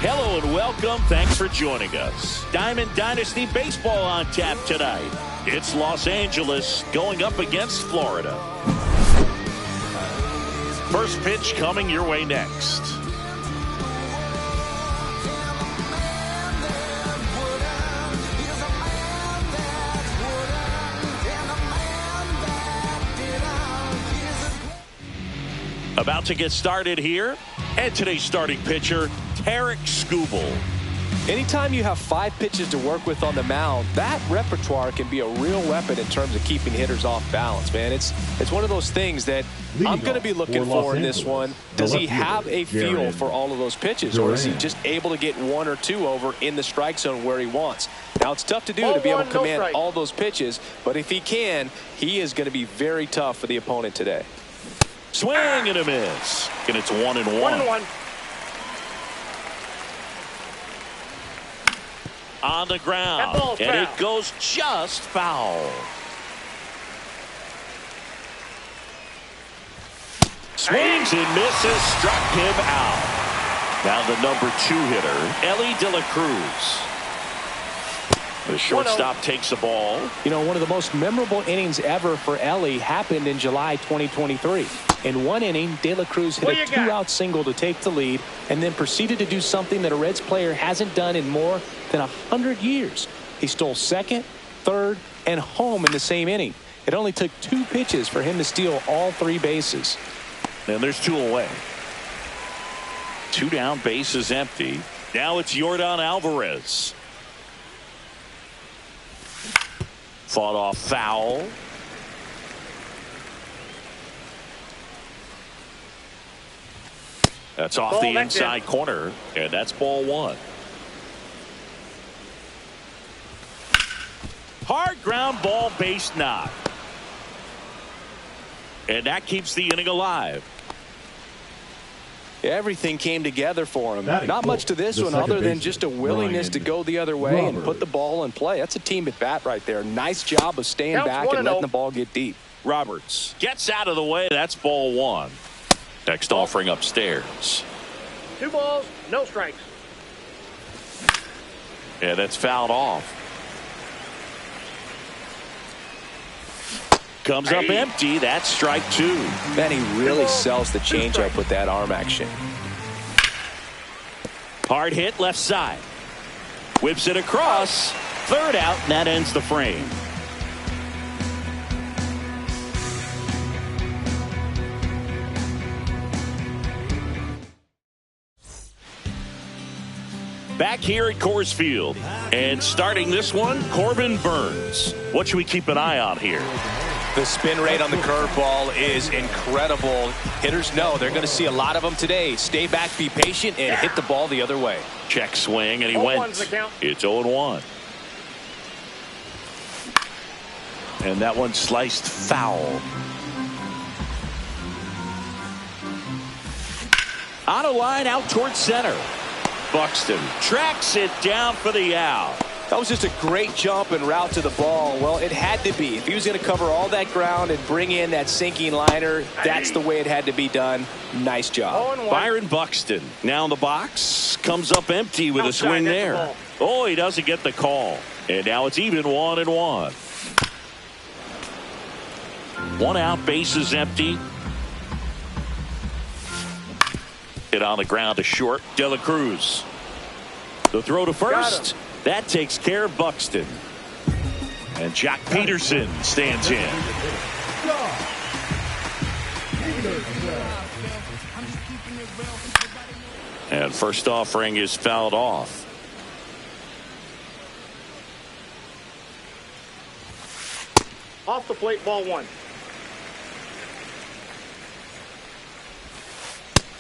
Hello and welcome. Thanks for joining us. Diamond Dynasty Baseball on tap tonight. It's Los Angeles going up against Florida. First pitch coming your way next. About to get started here. And today's starting pitcher, Tarik Skubal. Anytime you have 5 pitches to work with on the mound, that repertoire can be a real weapon in terms of keeping hitters off balance, man. It's one of those things that I'm going to be looking for in this one. Does he have a feel for all of those pitches, or is he just able to get 1 or 2 over in the strike zone where he wants? Now, it's tough to do to be able to command all those pitches, but if he can, he is going to be very tough for the opponent today. Swing and a miss. And it's 1-1. 1-1. On the ground. And it goes just foul. Swings and misses. Struck him out. Now the number 2 hitter, Elly De La Cruz. The shortstop takes the ball. You know, one of the most memorable innings ever for Elly happened in July 2023. In one inning, De La Cruz hit a 2-out single to take the lead and then proceeded to do something that a Reds player hasn't done in more than 100 years. He stole second, third, and home in the same inning. It only took 2 pitches for him to steal all 3 bases. And there's 2 away. 2 down, bases empty. Now it's Yordan Alvarez. Fought off foul. That's off the inside corner, and that's ball 1. Hard ground ball, base knock. And that keeps the inning alive. Everything came together for him. Not much to this one other than just a willingness to go the other way and put the ball in play. That's a team at bat right there. Nice job of staying back and letting the ball get deep. Roberts gets out of the way. That's ball 1. Next offering upstairs. 2 balls, no strikes. And it's fouled off. Comes up empty. That's strike 2. Man, he really sells the changeup with that arm action. Hard hit left side. Whips it across. 3rd out, and that ends the frame. Back here at Coors Field. And starting this one, Corbin Burnes. What should we keep an eye on here? The spin rate on the curveball is incredible. Hitters know they're going to see a lot of them today. Stay back, be patient, and hit the ball the other way. Check swing, and he went. It's 0-1. And that one sliced foul. On a line out towards center. Buxton tracks it down for the out. That was just a great jump and route to the ball. Well, it had to be. If he was going to cover all that ground and bring in that sinking liner, that's the way it had to be done. Nice job. Byron Buxton now in the box. Comes up empty with a swing there. Oh, he doesn't get the call. And now it's even 1-1. 1 out, bases empty. Hit on the ground to short. De La Cruz. The throw to first. That takes care of Buxton. And Jack Peterson stands in. And first offering is fouled off. Off the plate, ball 1.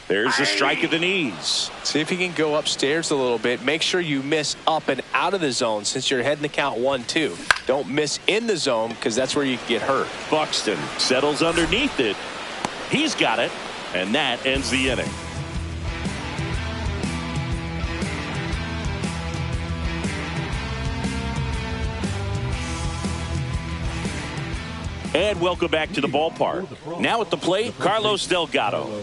There's the strike of the knees. See if he can go upstairs a little bit. Make sure you miss up and out of the zone since you're heading to count 1-2. Don't miss in the zone because that's where you can get hurt. Buxton settles underneath it. He's got it, and that ends the inning. And welcome back to the ballpark. Now at the plate, Carlos Delgado.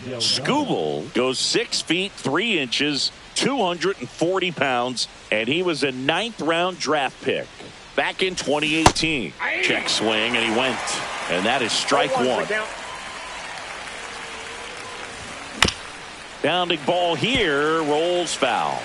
Skubal goes 6 feet 3 inches, 240 pounds, and he was a 9th-round draft pick back in 2018. Check swing, and he went. And that is strike one. Bounding ball here, rolls foul.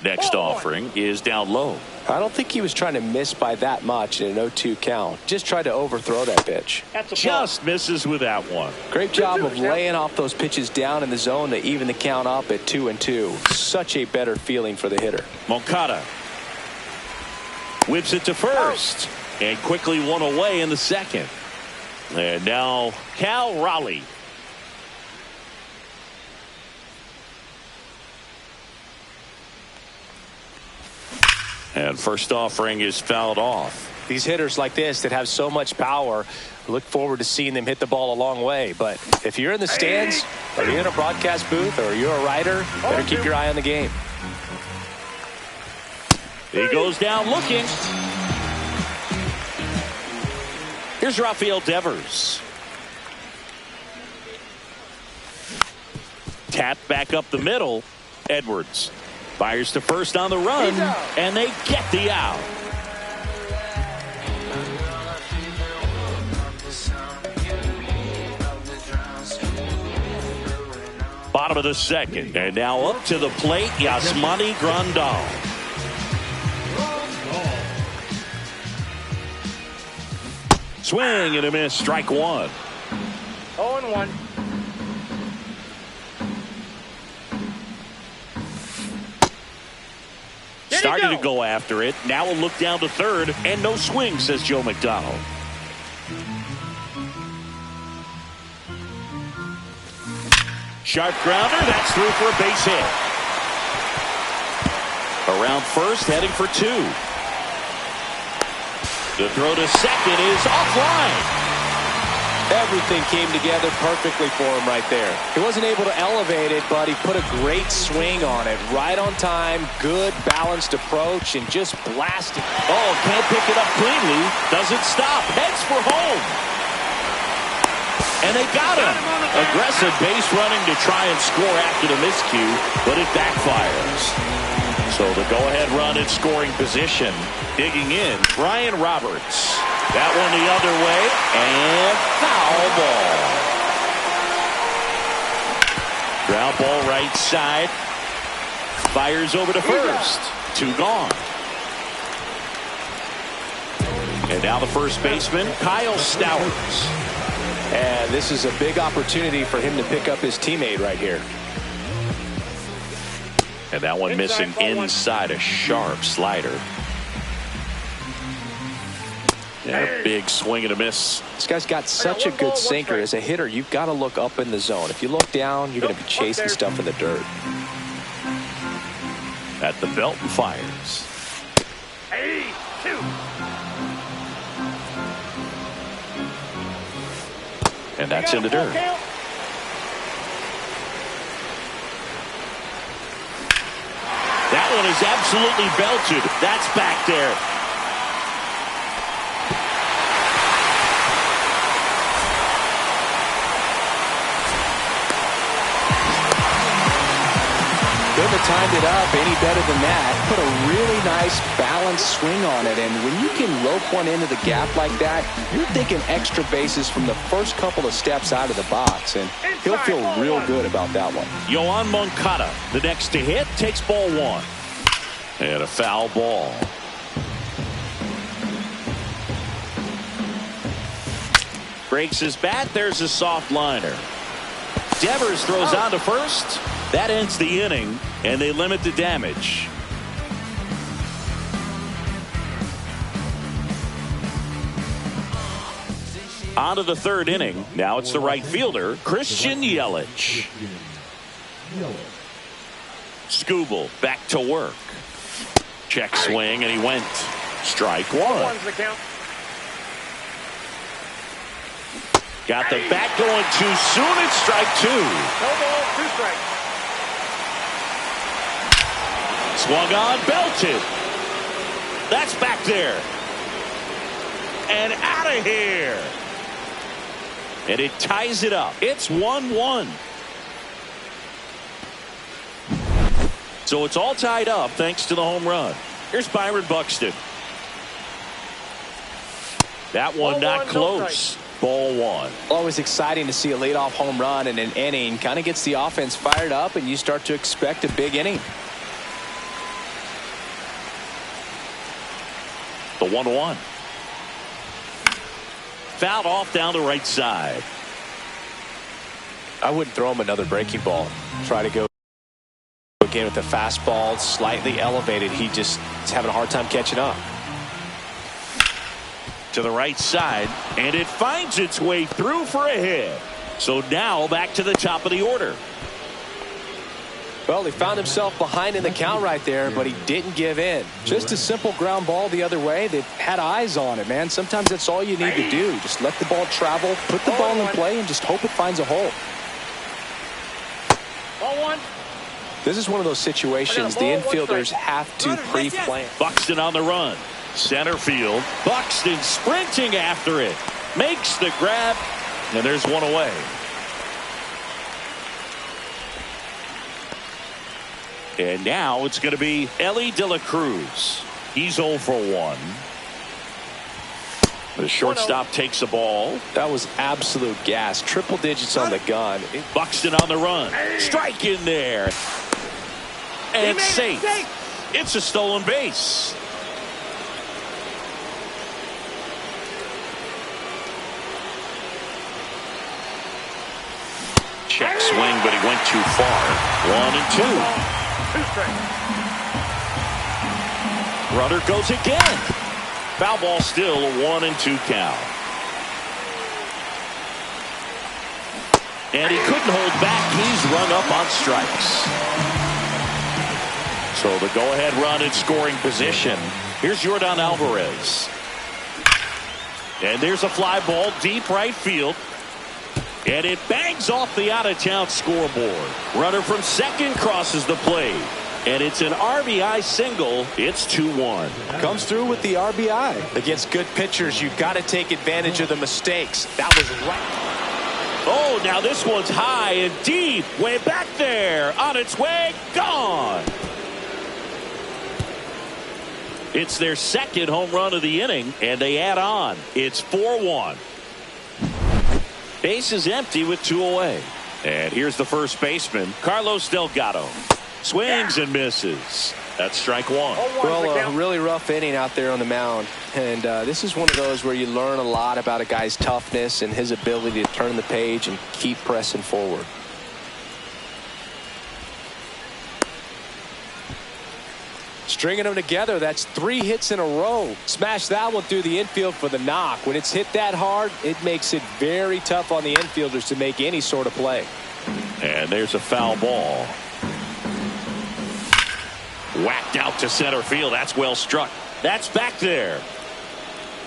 Next offering is down low. I don't think he was trying to miss by that much in an 0-2 count. Just tried to overthrow that pitch. Just misses with that one. Great job of laying off those pitches down in the zone to even the count up at 2-2. Such a better feeling for the hitter. Moncada whips it to first and quickly one away in the second. And now Cal Raleigh. And first offering is fouled off. These hitters like this that have so much power, look forward to seeing them hit the ball a long way. But if you're in the stands, or you're in a broadcast booth, or you're a writer, better keep your eye on the game. He goes down looking. Here's Rafael Devers. Tap back up the middle. Edwards fires to first on the run, and they get the out. Bottom of the second, and now up to the plate, Yasmani Grandal. Swing and a miss, strike one. 0-1. Started to go after it. Now a look down to third, and no swing, says Joe McDonald. Sharp grounder, that's through for a base hit. Around first, heading for two. The throw to second is offline. Everything came together perfectly for him right there. He wasn't able to elevate it, but he put a great swing on it. Right on time, good balanced approach, and just blasted. Oh, can't pick it up cleanly. Doesn't stop. Heads for home. And they got him. Aggressive base running to try and score after the miscue, but it backfires. So the go-ahead run in scoring position. Digging in, Brian Roberts. That one the other way, and foul ball. Ground ball right side. Fires over to first. Two gone. And now the first baseman, Kyle Stowers. And this is a big opportunity for him to pick up his teammate right here. And that one missing inside, a sharp slider. And a big swing and a miss. This guy's got such a good sinker. As a hitter, you've got to look up in the zone. If you look down, you're going to be chasing stuff in the dirt. At the belt and fires. 2. And that's in the dirt. That one is absolutely belted. That's back there. Couldn't have timed it up any better than that. Put a really nice balanced swing on it. And when you can rope one into the gap like that, you're thinking extra bases from the first couple of steps out of the box. And he'll feel real good about that one. Yoan Moncada, the next to hit, takes ball one. And a foul ball. Breaks his bat. There's a soft liner. Devers throws on to first. That ends the inning, and they limit the damage. On to the third inning. Now it's the right fielder, Christian Yelich. Skubal back to work. Check swing, and he went. Strike one. Got the bat going too soon. It's strike two. No ball, 2 strikes. Swung on, belted. That's back there. and out of here. And it ties it up. It's 1-1. So it's all tied up thanks to the home run. Here's Byron Buxton. That one not close. Ball one. Always exciting to see a leadoff home run in an inning. Kind of gets the offense fired up, and you start to expect a big inning. The 1-1. Fouled off down the right side. I wouldn't throw him another breaking ball. Try to go again with the fastball slightly elevated. He just is having a hard time catching up. To the right side, and it finds its way through for a hit. So now back to the top of the order. Well, he found himself behind in the count right there, but he didn't give in. Just a simple ground ball the other way. They had eyes on it, man. Sometimes that's all you need to do. Just let the ball travel, put the ball in play, and just hope it finds a hole. Ball one. This is one of those situations the infielders have to pre-plan. Buxton on the run. Center field. Buxton sprinting after it. Makes the grab. And there's one away. And now it's going to be Elly De La Cruz. He's 0 for 1. The shortstop takes the ball. That was absolute gas. Triple digits on the gun. Buxton on the run. Strike in there. And safe. It's a stolen base. Check swing, but he went too far. 1-2. Runner goes again. Foul ball still, a 1-2 count. And he couldn't hold back. He's run up on strikes. So the go-ahead run in scoring position. Here's Yordan Alvarez. And there's a fly ball deep right field. And it bangs off the out-of-town scoreboard. Runner from second crosses the plate. And it's an RBI single. It's 2-1. Comes through with the RBI. Against good pitchers, you've got to take advantage of the mistakes. That was right. Oh, now this one's high and deep. Way back there. On its way. Gone. It's their second home run of the inning, and they add on. It's 4-1. Base is empty with 2 away. And here's the first baseman, Carlos Delgado. Swings and misses. That's strike one. Well, a really rough inning out there on the mound. And this is one of those where you learn a lot about a guy's toughness and his ability to turn the page and keep pressing forward. Stringing them together, that's 3 hits in a row. Smash that one through the infield for the knock. When it's hit that hard, it makes it very tough on the infielders to make any sort of play. And there's a foul ball. Whacked out to center field. That's well struck. That's back there.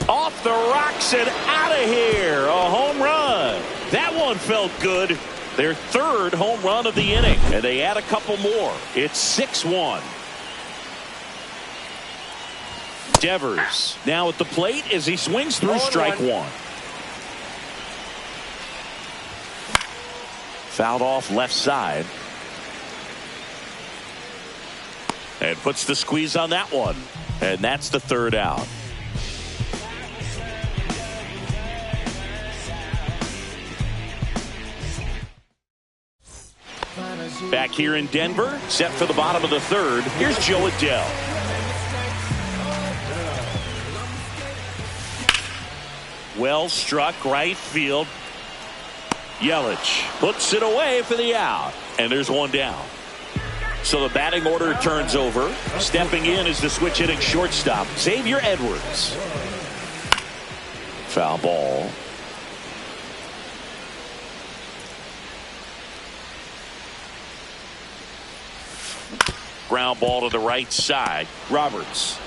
Off the rocks and out of here. A home run. That one felt good. Their third home run of the inning. And they add a couple more. It's 6-1. Devers now at the plate as he swings through strike one. Fouled off left side. And puts the squeeze on that one. And that's the third out. Back here in Denver, set for the bottom of the third. Here's Joe Adell. Well struck right field. Yelich puts it away for the out. And there's one down. So the batting order turns over. Stepping in is the switch hitting shortstop, Xavier Edwards. Foul ball. Ground ball to the right side. Roberts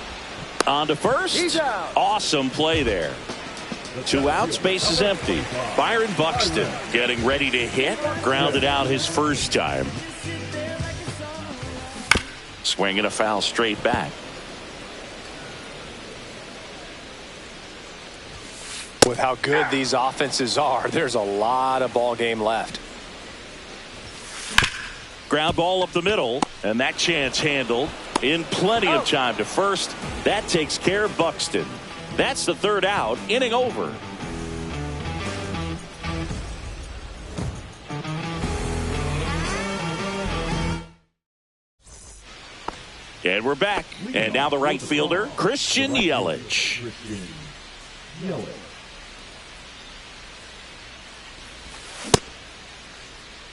on to first. He's out. Awesome play there. 2 outs, base is empty. Byron Buxton getting ready to hit. Grounded out his first time. Swinging a foul straight back. With how good these offenses are, there's a lot of ball game left. Ground ball up the middle, and that chance handled in plenty of time to first. That takes care of Buxton. That's the third out, inning over. And we're back. And now the right fielder, Christian Yelich.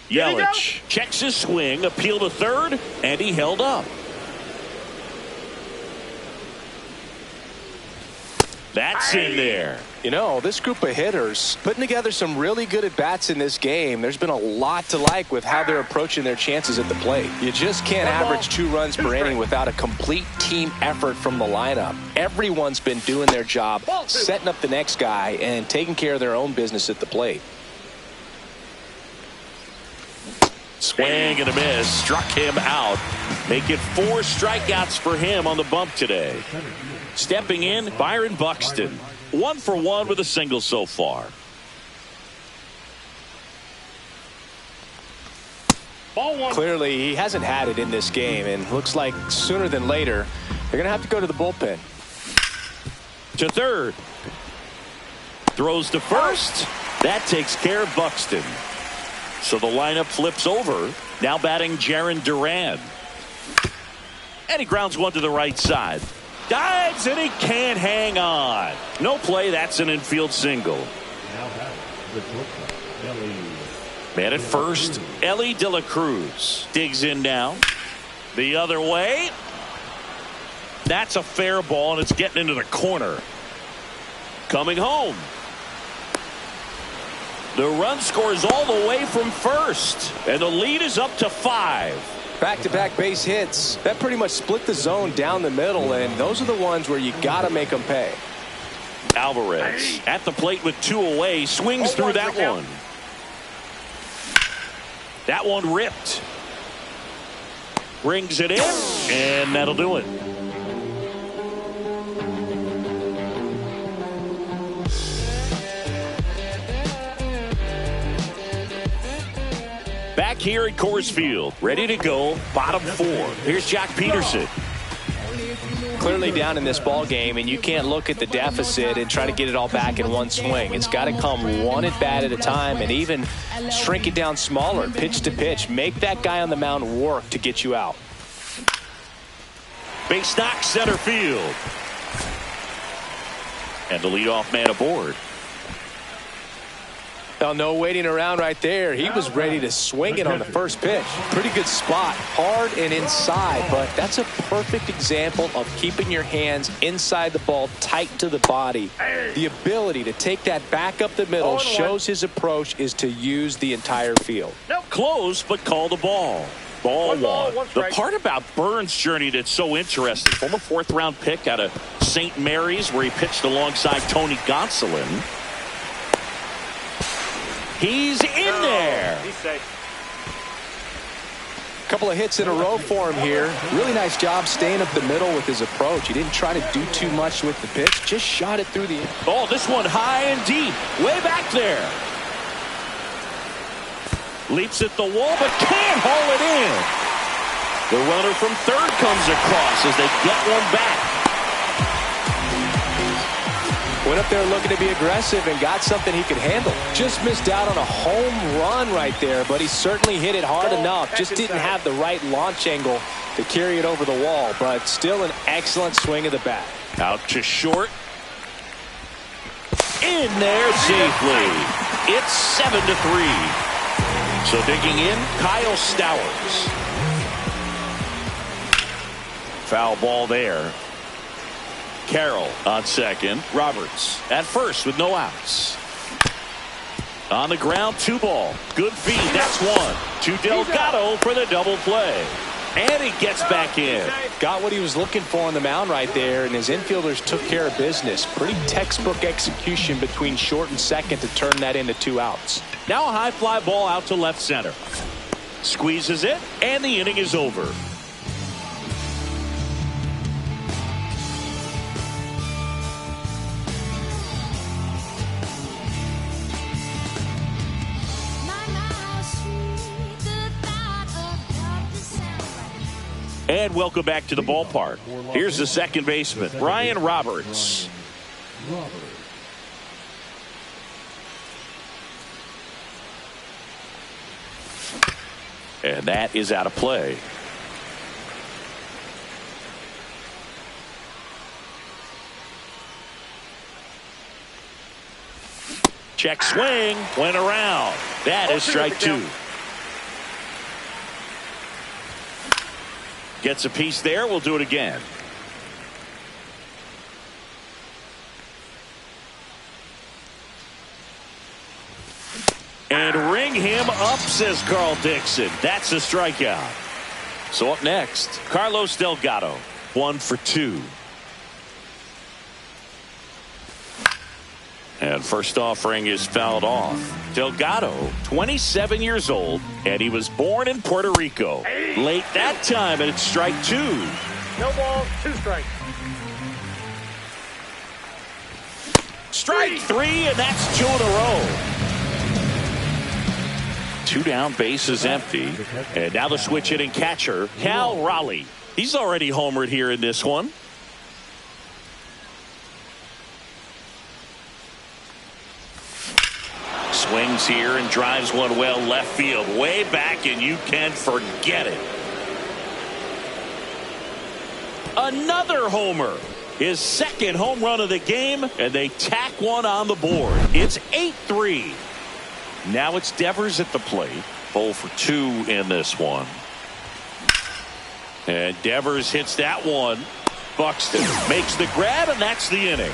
Yelich checks his swing, appeal to third, and he held up. That's in there. You know, this group of hitters putting together some really good at-bats in this game. There's been a lot to like with how they're approaching their chances at the plate. You just can't average 2 runs per inning without a complete team effort from the lineup. Everyone's been doing their job, setting up the next guy, and taking care of their own business at the plate. Swing and a miss. Struck him out. Make it 4 strikeouts for him on the bump today. Stepping in, Byron Buxton. 1 for 1 with a single so far. Ball 1. Clearly, he hasn't had it in this game, and looks like sooner than later, they're going to have to go to the bullpen. To third. Throws to first. That takes care of Buxton. So the lineup flips over. Now batting Jarren Duran. And he grounds one to the right side. Dives and he can't hang on. No play. That's an infield single. Man at first, Elly De La Cruz digs in now. The other way. That's a fair ball, and it's getting into the corner. Coming home. The run scores all the way from first, and the lead is up to 5. Back-to-back base hits. That pretty much split the zone down the middle, and those are the ones where you got to make them pay. Alvarez at the plate with 2 away, swings through that one. That one ripped. Brings it in, and that'll do it. Back here at Coors Field, ready to go, bottom 4. Here's Jack Peterson. Clearly down in this ball game, and you can't look at the deficit and try to get it all back in one swing. It's got to come one at bat at a time, and even shrink it down smaller, pitch to pitch. Make that guy on the mound work to get you out. Base knock center field. And the leadoff man aboard. Well, no waiting around right there. He was ready to swing it on the first pitch. Pretty good spot, hard and inside, but that's a perfect example of keeping your hands inside the ball, tight to the body. The ability to take that back up the middle shows his approach is to use the entire field. Close, but call the ball. Ball 1. The part about Burns' journey that's so interesting, former 4th-round pick out of St. Mary's, where he pitched alongside Tony Gonsolin. He's in there. He's safe. Couple of hits in a row for him here. Really nice job staying up the middle with his approach. He didn't try to do too much with the pitch. Just shot it through the air. Oh, this one high and deep. Way back there. Leaps at the wall, but can't haul it in. The runner from third comes across as they get one back. Went up there looking to be aggressive and got something he could handle. Just missed out on a home run right there, but he certainly hit it hard enough. Just didn't have the right launch angle to carry it over the wall, but still an excellent swing of the bat. Out to short. In there safely. It's 7-3. So digging in, Kyle Stowers. Foul ball there. Carroll on second. Roberts at first with no outs. On the ground, 2 ball. Good feed. That's 1. To Delgado for the double play. And he gets back in. Got what he was looking for on the mound right there, and his infielders took care of business. Pretty textbook execution between short and second to turn that into 2 outs. Now a high fly ball out to left center. Squeezes it, and the inning is over. And welcome back to the ballpark. Here's the second baseman, Brian Roberts. And that is out of play. Check swing, went around. That is strike two. Gets a piece there. We'll do it again. And ring him up, says Carl Dixon. That's a strikeout. So up next, Carlos Delgado. 1 for 2. And first offering is fouled off. Delgado, 27 years old, and he was born in Puerto Rico. Late that time, and it's strike 2. No ball, 2 strikes. Strike 3, and that's 2 in a row. 2 down, base is empty. And now the switch hitting catcher, Cal Raleigh. He's already homered here in this one. Swings here and drives one well left field, way back, and you can forget it. Another homer, his second home run of the game, and they tack one on the board. It's 8-3. Now it's Devers at the plate. 0 for 2 in this one. And Devers hits that one. Buxton makes the grab, and that's the inning.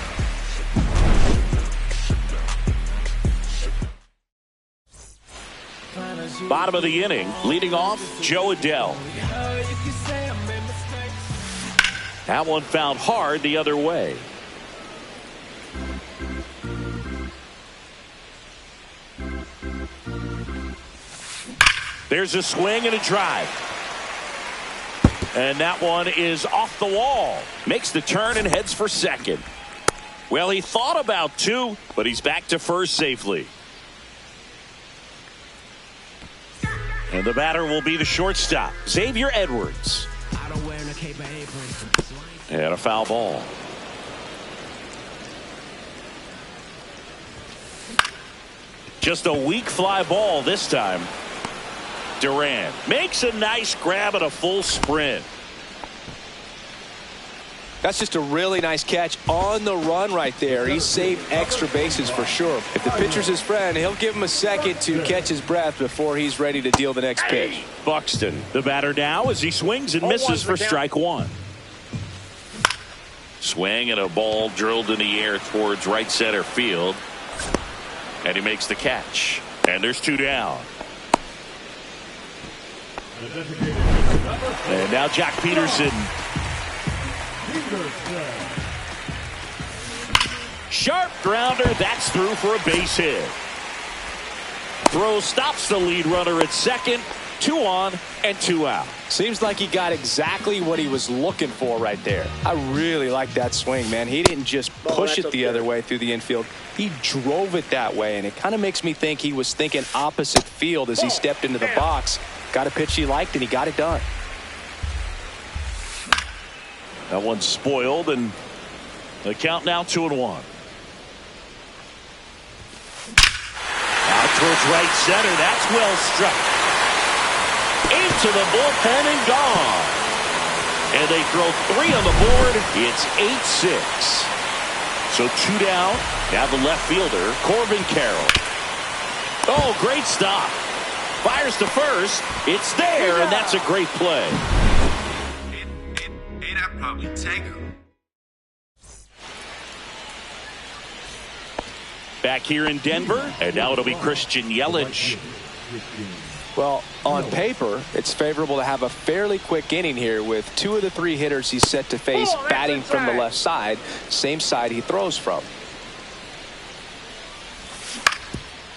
Bottom of the inning, leading off, Joe Adell. That one fouled hard the other way. There's a swing and a drive. And that one is off the wall. Makes the turn and heads for second. Well, he thought about 2, but he's back to first safely. And the batter will be the shortstop, Xavier Edwards. And a foul ball. Just a weak fly ball this time. Duran makes a nice grab at a full sprint. That's just a really nice catch on the run right there. He saved extra bases for sure. If the pitcher's his friend, he'll give him a second to catch his breath before he's ready to deal the next pitch. Buxton, the batter now, as he swings and misses for strike 1. Swing and a ball drilled in the air towards right center field. And he makes the catch. And there's 2 down. And now Jack Peterson. Sharp grounder, that's through for a base hit. Throw stops the lead runner at second. 2 on and 2 out. Seems like he got exactly what he was looking for right there. I really like that swing, man. He didn't just push it the other way through the infield. He drove it that way, and it kind of makes me think he was thinking opposite field as he stepped into the box. Got a pitch he liked, and he got it done. That one's spoiled, and the count now 2-1. Out towards right center. That's well struck. Into the bullpen and gone. And they throw 3 on the board. It's 8-6. So 2 down. Now the left fielder, Corbin Carroll. Oh, great stop. Fires to first. It's there, and that's a great play. I'd probably take him. Back here in Denver, and now it'll be Christian Yelich. Well, on paper, it's favorable to have a fairly quick inning here with 2 of the 3 hitters he's set to face batting from the left side, same side he throws from.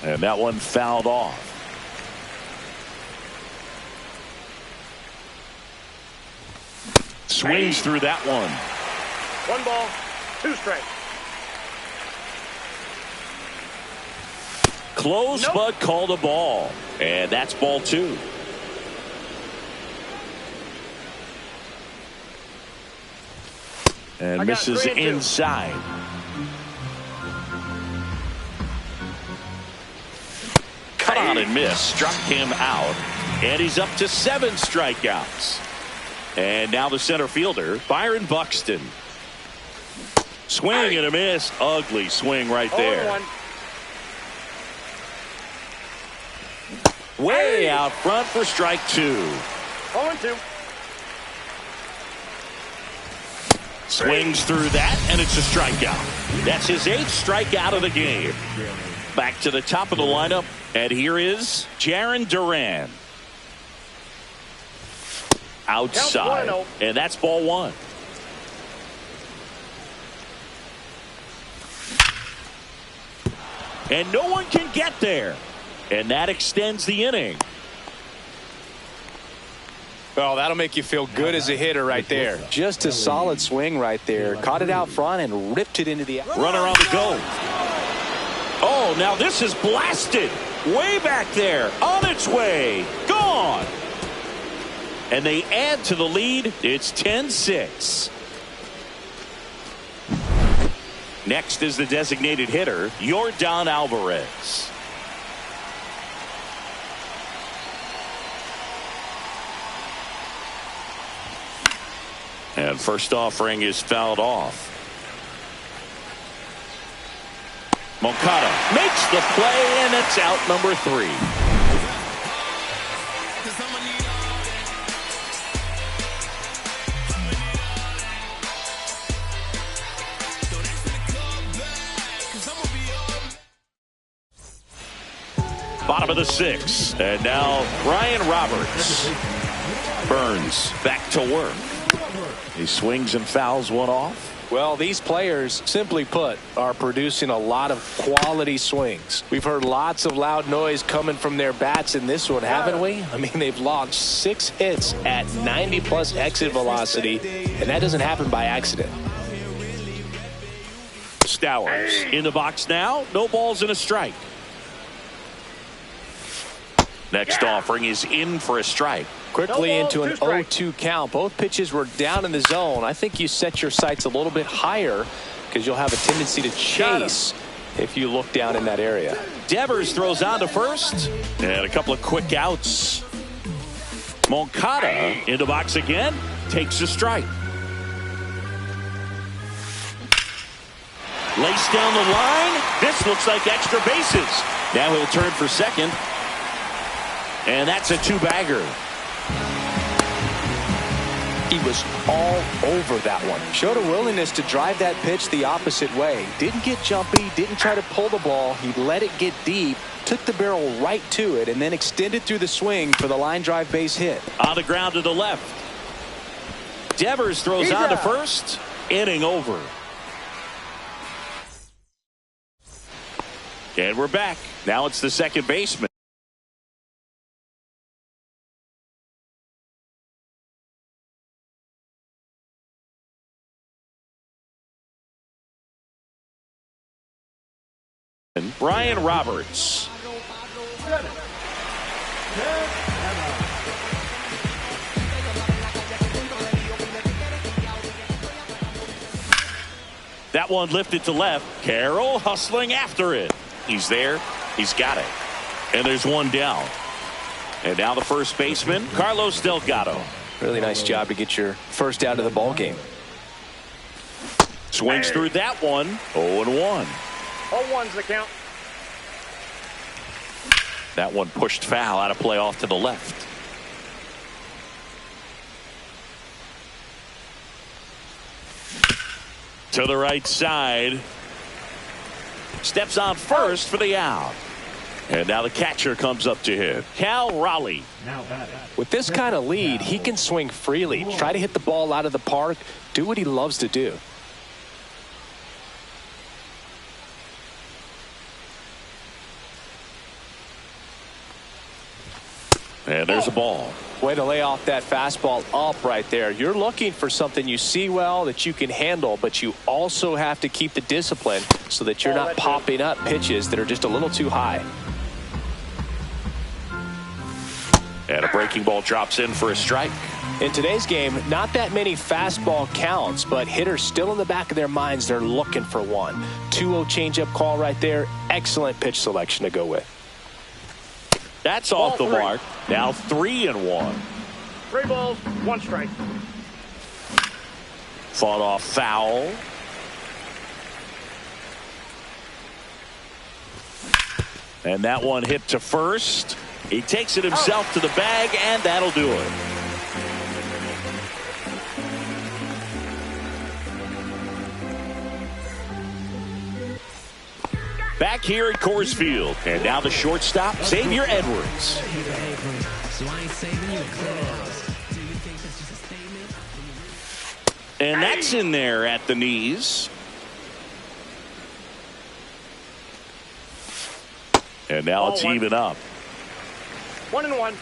And that one fouled off. Swings through that one. 1 ball, 2 strikes. Close, but called a ball. And that's ball 2. And misses inside. Cut on and miss. Struck him out. And he's up to 7 strikeouts. And now the center fielder, Byron Buxton. Swing and a miss. Ugly swing right there. Way out front for strike 2. 0-2. Swings through that, and it's a strikeout. That's his 8th strikeout of the game. Back to the top of the lineup, and here is Jarren Duran. Outside, and that's ball 1. And no one can get there. And that extends the inning. Well, that'll make you feel good as a hitter right there. Just a solid swing right there. Caught it out front and ripped it into the... Runner on the go. Oh, now this is blasted. Way back there. On its way. Gone. And they add to the lead. It's 10-6. Next is the designated hitter, Yordan Alvarez. And first offering is fouled off. Moncada makes the play, and it's out number 3. Bottom of the 6th, and now Brian Roberts. Burns back to work. He swings and fouls one off. Well, these players, simply put, are producing a lot of quality swings. We've heard lots of loud noise coming from their bats in this one, haven't we? I mean, they've launched 6 hits at 90-plus exit velocity, and that doesn't happen by accident. Stowers in the box now. No balls and a strike. Next offering is in for a strike. Quickly into an 0-2 count. Both pitches were down in the zone. I think you set your sights a little bit higher because you'll have a tendency to chase if you look down in that area. Devers throws on to first. And a couple of quick outs. Moncada in the box again. Takes a strike. Laced down the line. This looks like extra bases. Now he'll turn for second. And that's a 2-bagger. He was all over that one. Showed a willingness to drive that pitch the opposite way. Didn't get jumpy, didn't try to pull the ball. He let it get deep, took the barrel right to it, and then extended through the swing for the line drive base hit. On the ground to the left. Devers throws on to first. Inning over. And we're back. Now it's the second baseman. Brian Roberts. That one lifted to left. Carroll hustling after it. He's there. He's got it. And there's one down. And now the first baseman, Carlos Delgado. Really nice job to get your first out of the ball game. Swings through that one. 0-1. 0-1's the count. That one pushed foul out of play off to the left. To the right side. Steps on first for the out. And now the catcher comes up to hit. Cal Raleigh. With this kind of lead, he can swing freely. Try to hit the ball out of the park. Do what he loves to do. And there's a ball. Way to lay off that fastball up right there. You're looking for something you see well that you can handle, but you also have to keep the discipline so that you're not popping up pitches that are just a little too high. And a breaking ball drops in for a strike. In today's game, not that many fastball counts, but hitters still in the back of their minds, they're looking for one. 2-0 changeup call right there. Excellent pitch selection to go with. That's off the mark. Now 3-1. 3 balls, 1 strike. Fought off foul. And that one hit to first. He takes it himself to the bag, and that'll do it. Back here at Coors Field. And now the shortstop, Xavier Edwards. And that's in there at the knees. And now it's even up. 1-1.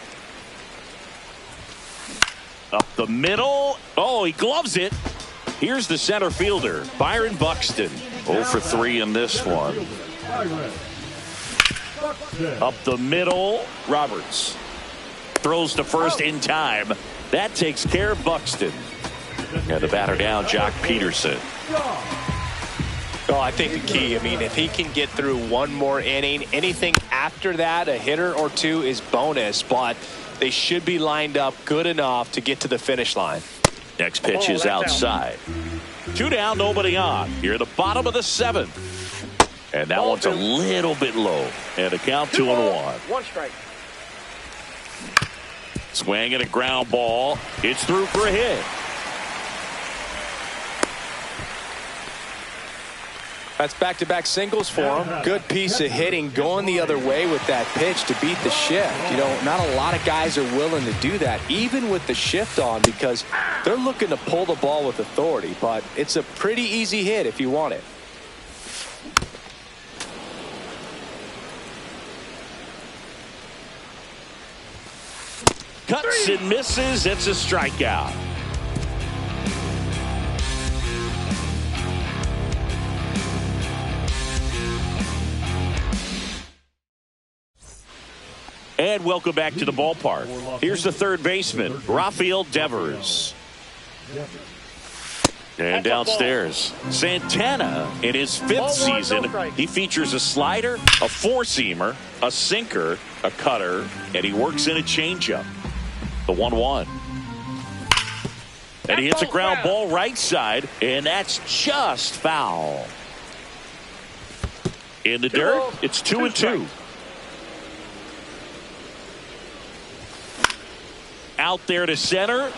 Up the middle. Oh, he gloves it. Here's the center fielder, Byron Buxton. 0 for 3 in this one. Up the middle, Roberts. Throws to first in time. That takes care of Buxton. And the batter down, Jock Peterson. Well, I think the key, if he can get through one more inning, anything after that, a hitter or two is bonus, but they should be lined up good enough to get to the finish line. Next pitch is outside. 2 down, nobody on. Here at the bottom of the 7th. And that one's a little bit low. And a count 2-1. 1 strike. Swing and a ground ball. It's through for a hit. That's back-to-back singles for him. Good piece of hitting going the other way with that pitch to beat the shift. Not a lot of guys are willing to do that, even with the shift on, because they're looking to pull the ball with authority. But it's a pretty easy hit if you want it. Cuts and misses. It's a strikeout. And welcome back to the ballpark. Here's the third baseman, Rafael Devers. And downstairs, Santana in his 5th season. He features a slider, a 4-seamer, a sinker, a cutter, and he works in a changeup. The 1-1. And he hits a ground ball right side, and that's just foul. In the dirt, it's 2-2. Out there to center.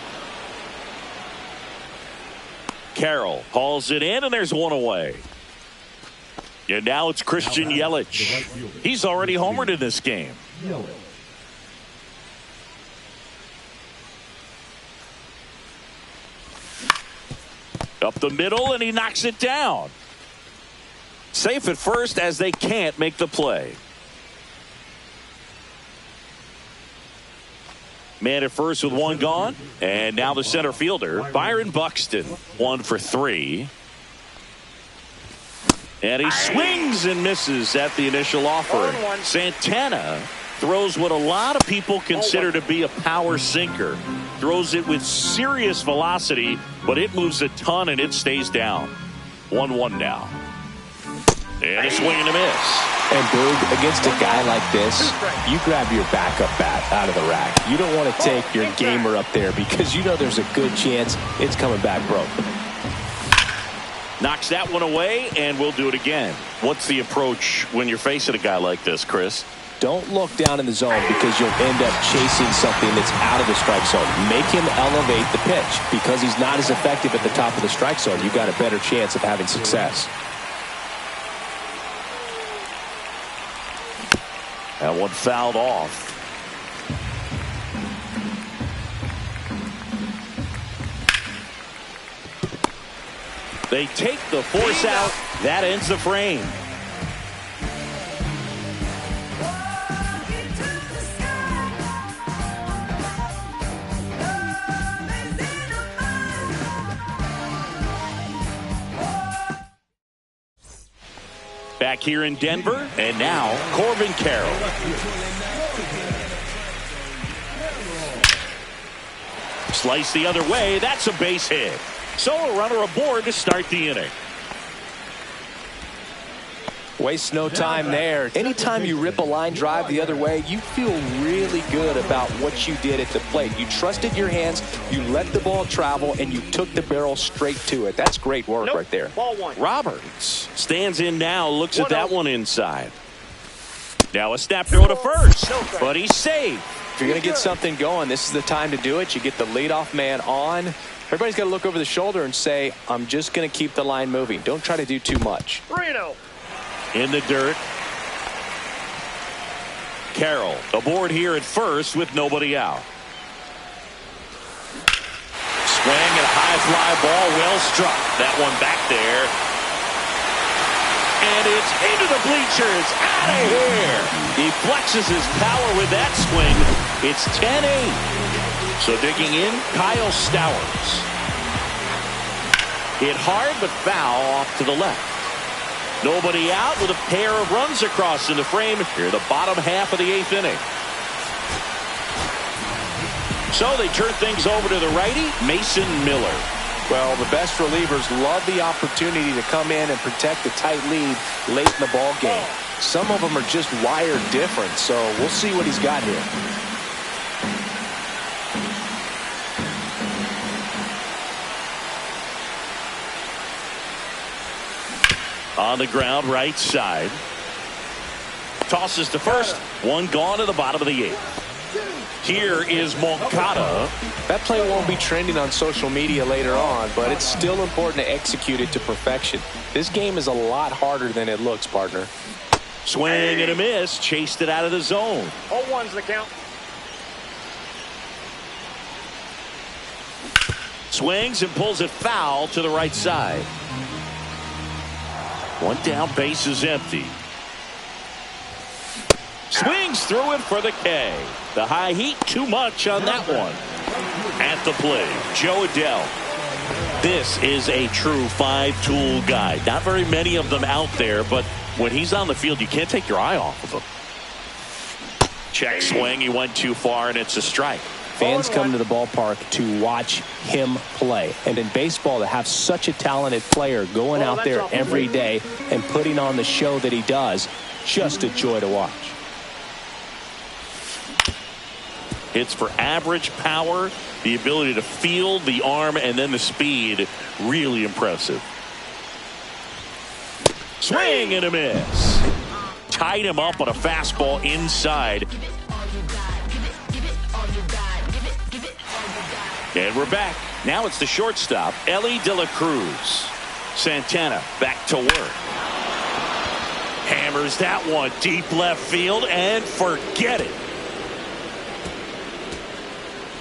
Carroll hauls it in, and there's one away. And now it's Christian Yelich. He's already homered in this game. Up the middle, and he knocks it down. Safe at first as they can't make the play. Man at first with 1 gone. And now the center fielder, Byron Buxton. 1 for 3. And he swings and misses at the initial offering. Santana throws what a lot of people consider to be a power sinker. Throws it with serious velocity, but it moves a ton and it stays down. 1-1 now. And a swing and a miss. And Boog, against a guy like this, you grab your backup bat out of the rack. You don't want to take your gamer up there because you know there's a good chance it's coming back broke. Knocks that one away, and we'll do it again. What's the approach when you're facing a guy like this, Chris? Don't look down in the zone because you'll end up chasing something that's out of the strike zone. Make him elevate the pitch. Because he's not as effective at the top of the strike zone, you've got a better chance of having success. That one fouled off. They take the force out. That ends the frame. Back here in Denver, and now Corbin Carroll. Slice the other way. That's a base hit. So a runner aboard to start the inning. Waste no time there. Anytime you rip a line drive the other way, you feel really good about what you did at the plate. You trusted your hands, you let the ball travel, and you took the barrel straight to it. That's great work right there. Ball one. Roberts stands in now, looks at that one inside. Now a snap throw to first, but he's safe. If you're going to get something going, this is the time to do it. You get the leadoff man on. Everybody's got to look over the shoulder and say, I'm just going to keep the line moving. Don't try to do too much. Reno. In the dirt. Carroll aboard here at first with nobody out. Swing and a high fly ball, well struck. That one back there. And it's into the bleachers. Out of here. He flexes his power with that swing. It's 10-8. So digging in, Kyle Stowers. Hit hard but foul off to the left. Nobody out with a pair of runs across in the frame here, the bottom half of the 8th inning. So they turn things over to the righty, Mason Miller. Well, the best relievers love the opportunity to come in and protect the tight lead late in the ball game. Some of them are just wired different, so we'll see what he's got here. On the ground, right side. Tosses to first. One gone to the bottom of the 8th. Here is Moncada. That play won't be trending on social media later on, but it's still important to execute it to perfection. This game is a lot harder than it looks, partner. Swing and a miss. Chased it out of the zone. 0-1's the count. Swings and pulls it foul to the right side. One down, base is empty. Swings through it for the K. The high heat, too much on that one. At the plate, Joe Adell. This is a true 5-tool guy. Not very many of them out there, but when he's on the field, you can't take your eye off of him. Check swing, he went too far, and it's a strike. Fans come to the ballpark to watch him play. And in baseball, to have such a talented player going out there every day and putting on the show that he does, just a joy to watch. Hits for average power, the ability to field, the arm, and then the speed. Really impressive. Swing and a miss. Tied him up on a fastball inside. And we're back. Now it's the shortstop, Elly De La Cruz. Santana back to work. Hammers that one deep left field and forget it.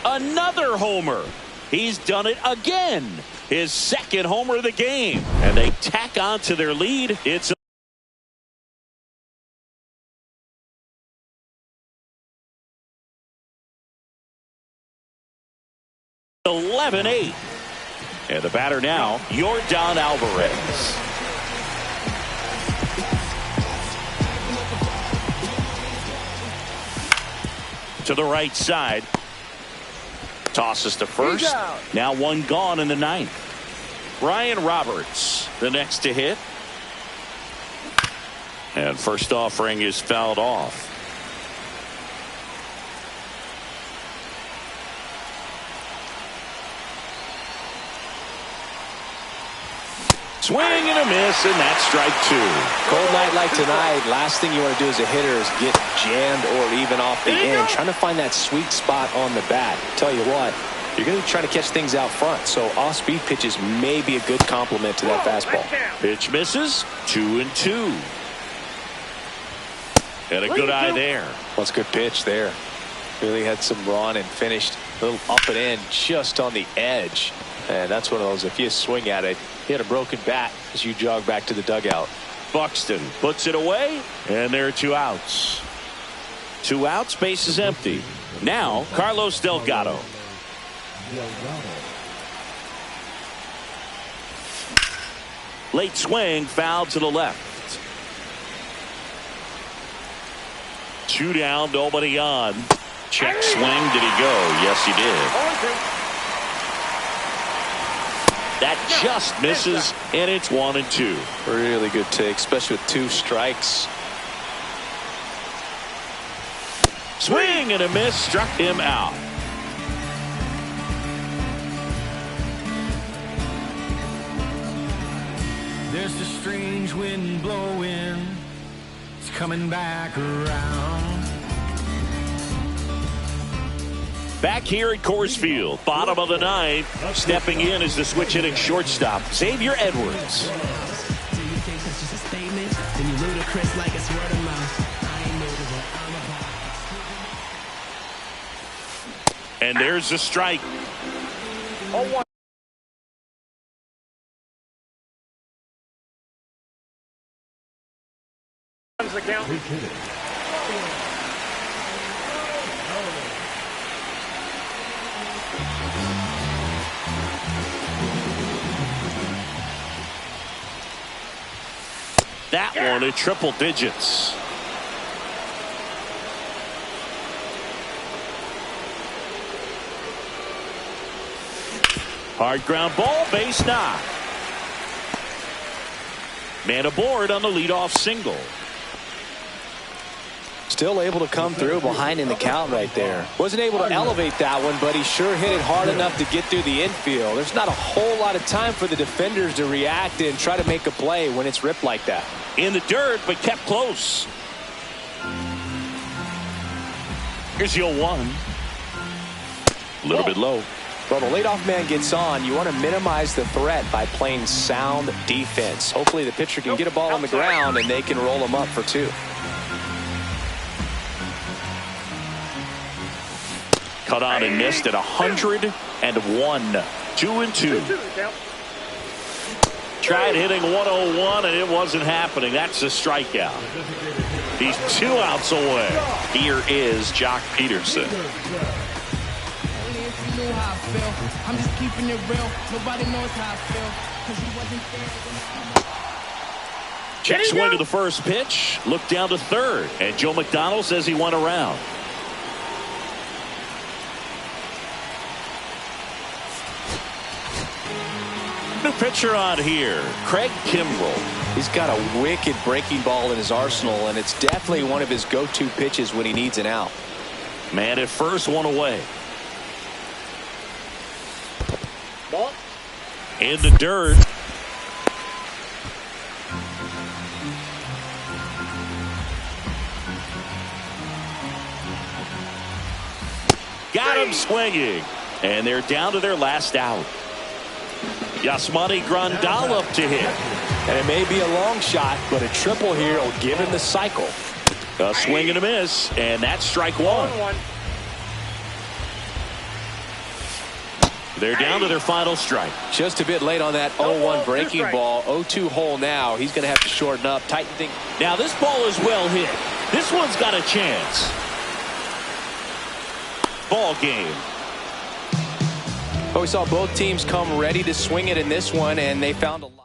Another homer. He's done it again. His second homer of the game. And they tack on to their lead. It's 11-8. And the batter now, Yordan Alvarez. To the right side. Tosses to first. Now one gone in the 9th. Brian Roberts, the next to hit. And first offering is fouled off. Swing and a miss, and that's strike 2. Cold night like tonight, last thing you want to do as a hitter is get jammed or even off the end. Trying to find that sweet spot on the bat. Tell you what, you're going to be trying to catch things out front, so off-speed pitches may be a good complement to that fastball. Pitch misses, 2-2. And a good eye there. Well, it's a good pitch there. Really had some run and finished a little up and in just on the edge. And that's one of those, if you swing at it, hit a broken bat as you jog back to the dugout. Buxton puts it away, and there are 2 outs. 2 outs, base is empty. Now, Carlos Delgado. Late swing, foul to the left. 2 down, nobody on. Check swing, did he go? Yes, he did. That just misses, and it's 1-2. Really good take, especially with 2 strikes. Swing and a miss, struck him out. There's a strange wind blowing, it's coming back around. Back here at Coors Field, bottom of the 9th. Stepping in is the switch hitting shortstop, Xavier Edwards. And there's the strike. 0-1. The count. That one at triple digits. Hard ground ball, base knock. Man aboard on the leadoff single. Still able to come through behind in the count right there. Wasn't able to elevate that one, but he sure hit it hard enough to get through the infield. There's not a whole lot of time for the defenders to react and try to make a play when it's ripped like that. In the dirt, but kept close. Here's the 0-1. A little bit low. Well, the leadoff man gets on. You want to minimize the threat by playing sound defense. Hopefully the pitcher can get a ball on the ground and they can roll him up for 2. Cut on and missed at 101. 2-2. Tried hitting 101 and it wasn't happening. That's a strikeout. He's 2 outs away. Here is Jock Peterson. I'm just keeping it real. Nobody knows how I feel. Check swing to the first pitch. Look down to third. And Joe McDonald says he went around. New pitcher on here, Craig Kimbrell. He's got a wicked breaking ball in his arsenal, and it's definitely one of his go-to pitches when he needs an out. Man at first, 1 away. Ball. In the dirt. Got him swinging. And they're down to their last out. Yasmani Grandal up to hit. And it may be a long shot, but a triple here will give him the cycle. A swing and a miss, and that's strike 1. 1-1. They're down to their final strike. Just a bit late on that 0-1 breaking ball. 0-2 hole now. He's going to have to shorten up, tighten things. Now this ball is well hit. This one's got a chance. Ball game. But we saw both teams come ready to swing it in this one, and they found a lot.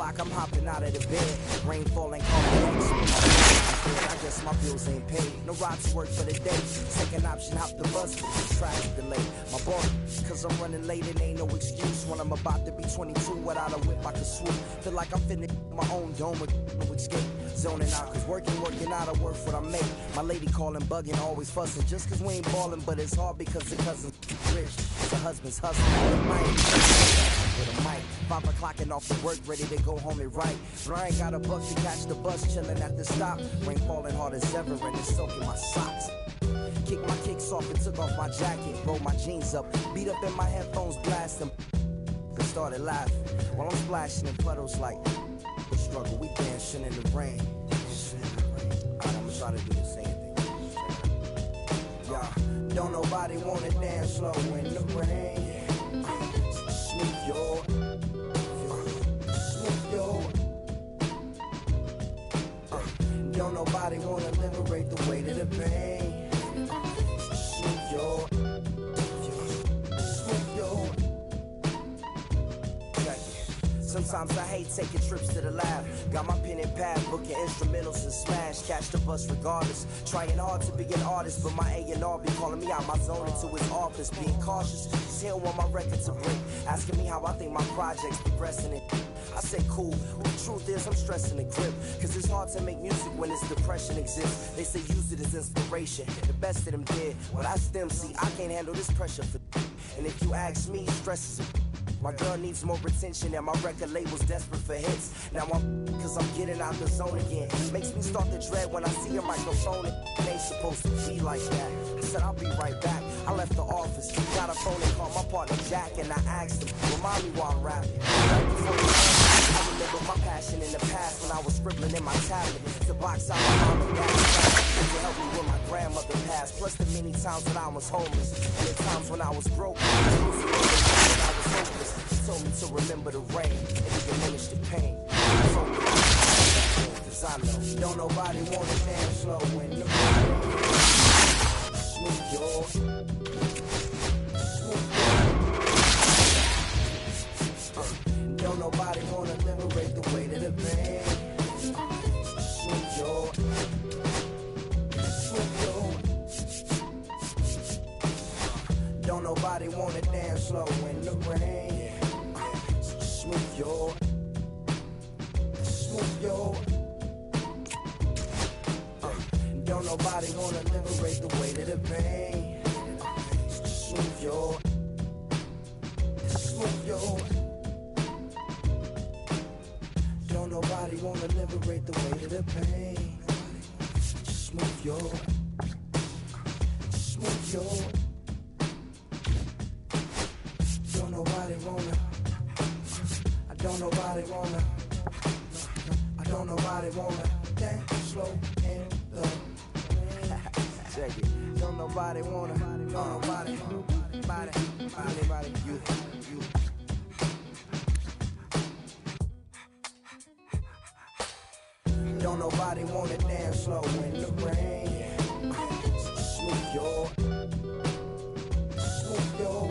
o'clock, I'm hopping out of the bed. Rain falling, I guess my bills ain't paid. No ride to work for the day. Second option, hop the bus, traffic delay. My boss, cause I'm running late, it ain't no excuse. When I'm about to be 22, without a whip I can swoop. Feel like I'm finna my own dome with no escape. Zoning out, cause working out, I work what I make. My lady calling, bugging, always fussing. Just cause we ain't ballin', but it's hard because the cousin's rich. The husband's hustling. With a mic, 5 o'clock and off to work, ready to go home and write. But I ain't got a buck to catch the bus, chillin' at the stop. Rain falling hard as ever and it's soaking my socks. Kicked my kicks off and took off my jacket, rolled my jeans up, beat up in my headphones, blasting. They started laughing while I'm splashing in puddles like the struggle. We dancing in the rain. Alright, I'ma try to do the same thing. Yeah, don't nobody wanna dance slow in the rain. Smooth your, smooth your. Don't nobody wanna liberate the weight of the pain. Smooth your, smooth your. Sometimes I hate taking trips to the lab. Got my pen and pad, booking instrumentals and smash. Catch the bus regardless. Trying hard to be an artist, but my A&R be calling me out my zone into his office. Being cautious, cause he don't want my record to break. Asking me how I think my project's progressing it. I say cool, but the truth is I'm stressing the grip. Cause it's hard to make music when this depression exists. They say use it as inspiration. The best of them did. Well, that's them, see, I can't handle this pressure for. And if you ask me, stress is a. My girl needs more attention and my record label's desperate for hits. Now I'm cause I'm getting out the zone again. Makes me start to dread when I see a microphone. It ain't supposed to be like that. I said I'll be right back. I left the office, got a phone and called my partner Jack, and I asked him, remind me while I'm rapping. Right before I remember my passion in the past when I was scribbling in my tablet to box out my mom and dad to help me when my grandmother passed. Plus the many times when I was homeless and the times when I was broke. He told me to remember the rain and to diminish the pain. Cause I know don't nobody wanna dance slow when the rain. Smooth your, smooth your. Don't nobody wanna liberate the weight of the pain. Smooth your, smooth your. Don't nobody wanna dance slow in the rain. Smooth your, smooth your. Don't nobody wanna liberate the weight of the pain. Smooth your, smooth your. Don't nobody wanna liberate the weight of the pain. Smooth your, smooth your. Don't nobody wanna. I don't nobody wanna. I don't nobody wanna dance slow in the rain. Check it. Don't nobody wanna. Don't nobody. Anybody. You. Don't nobody wanna dance slow in the rain. Smooth your. Smooth your.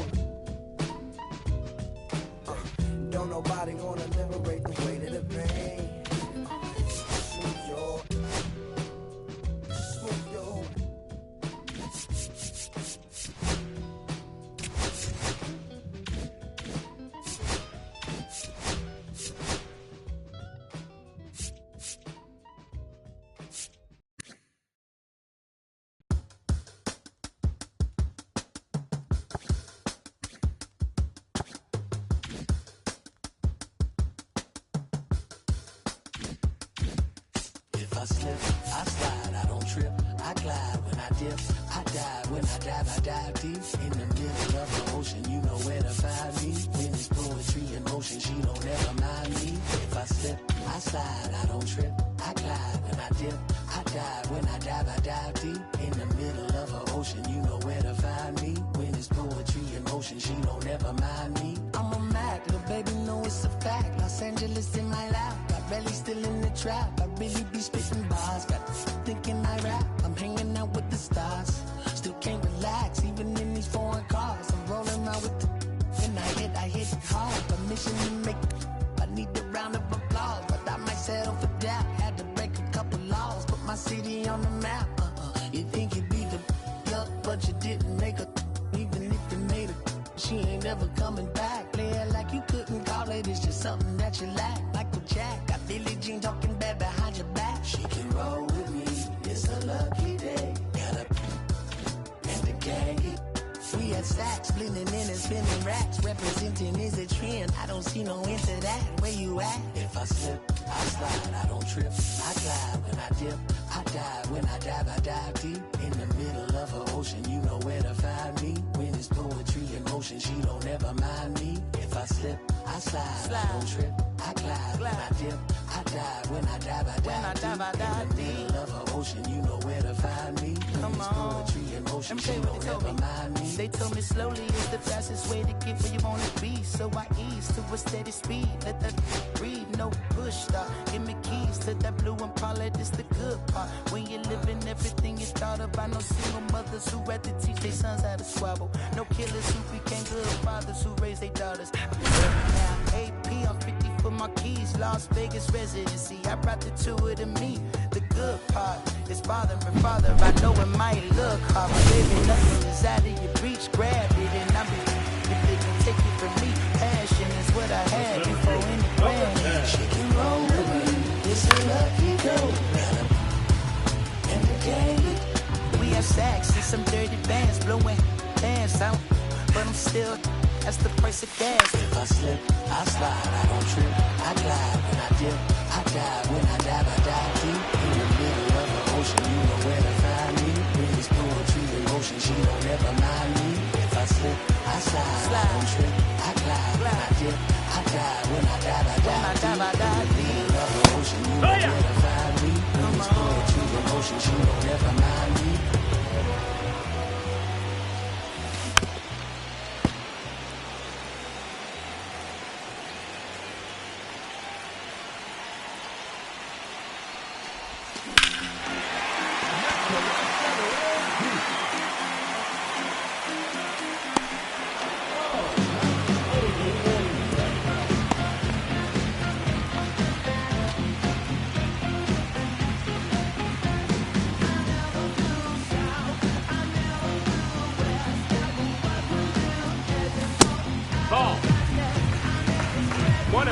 Don't nobody wanna liberate the weight of the pain. Smooth your, smooth your. I slip, I slide, I don't trip, I glide when I dip, I dive, when I dive deep in the middle of the ocean, you know where to find me, when it's poetry in motion, she don't ever mind me, if I slip, I slide, I don't trip, I glide when I dip, I dive, when I dive deep in the middle of the ocean, you know where to find me, when it's poetry in motion, she don't ever mind me, I'm a Mac, little baby know it's a fact, Los Angeles in my lap, got belly still in the trap, I really be spitting bars, got thinking I rap, I'm hanging out with the stars, still can't relax, even in these foreign cars, I'm rolling around with the, when I hit hard, permission to make, I need a round of applause. You think you beat the up, but you didn't make her. Even if you made her, she ain't never coming back. Play it like you couldn't call it, it's just something that you lack. Michael Jack, got Billie Jean talking bad behind your back. She can roll with me, it's a lucky day. Got a and the gang. We at Saks, blending in and spinning racks. Representing is a trend, I don't see no end to that. Where you at? If I slip, I slide, I don't trip. I glide when I dip, I dive. When I dive deep. In the middle of an ocean, you know where to find me. When it's poetry in motion, she don't ever mind me. If I slip, I slide, I don't trip. I glide when I dip, I dive. When I dive deep. In the middle of an ocean, you know where to find me. When it's poetry in motion, she don't ever mind me. They told me slowly is the fastest way to get where you wanna be. So I ease to a steady speed. Let that breathe, no push stop. Give me keys to that blue Impala, this the good part. When you're living everything you thought about. No single mothers who had to teach their sons how to squabble. No killers who became good fathers who raised their daughters. Now AP, I'm 50 for my keys. Las Vegas residency, I brought the two of them me. The good part is father and father. I know it might look hard, but baby, nothing is out of your reach. Grab it and I mean, if they can take it from me, passion is what I had before any plan. She can roll with me, it's a lucky day. And the gang. We have Saks and some dirty bands blowing bands out, but I'm still, that's the price of gas. If I slip, I slide, I don't trip. I glide when I dip, I dive. When I dive deep. In the middle of the ocean, you know where to find me. When it's poetry in motion, she don't ever mind me. If I slip, I slide, I don't trip. I glide when I dip, I dive. When I dive deep. In the middle of the ocean, you know where to find me. When it's poetry in motion, she don't ever mind me. Ball. 1-0.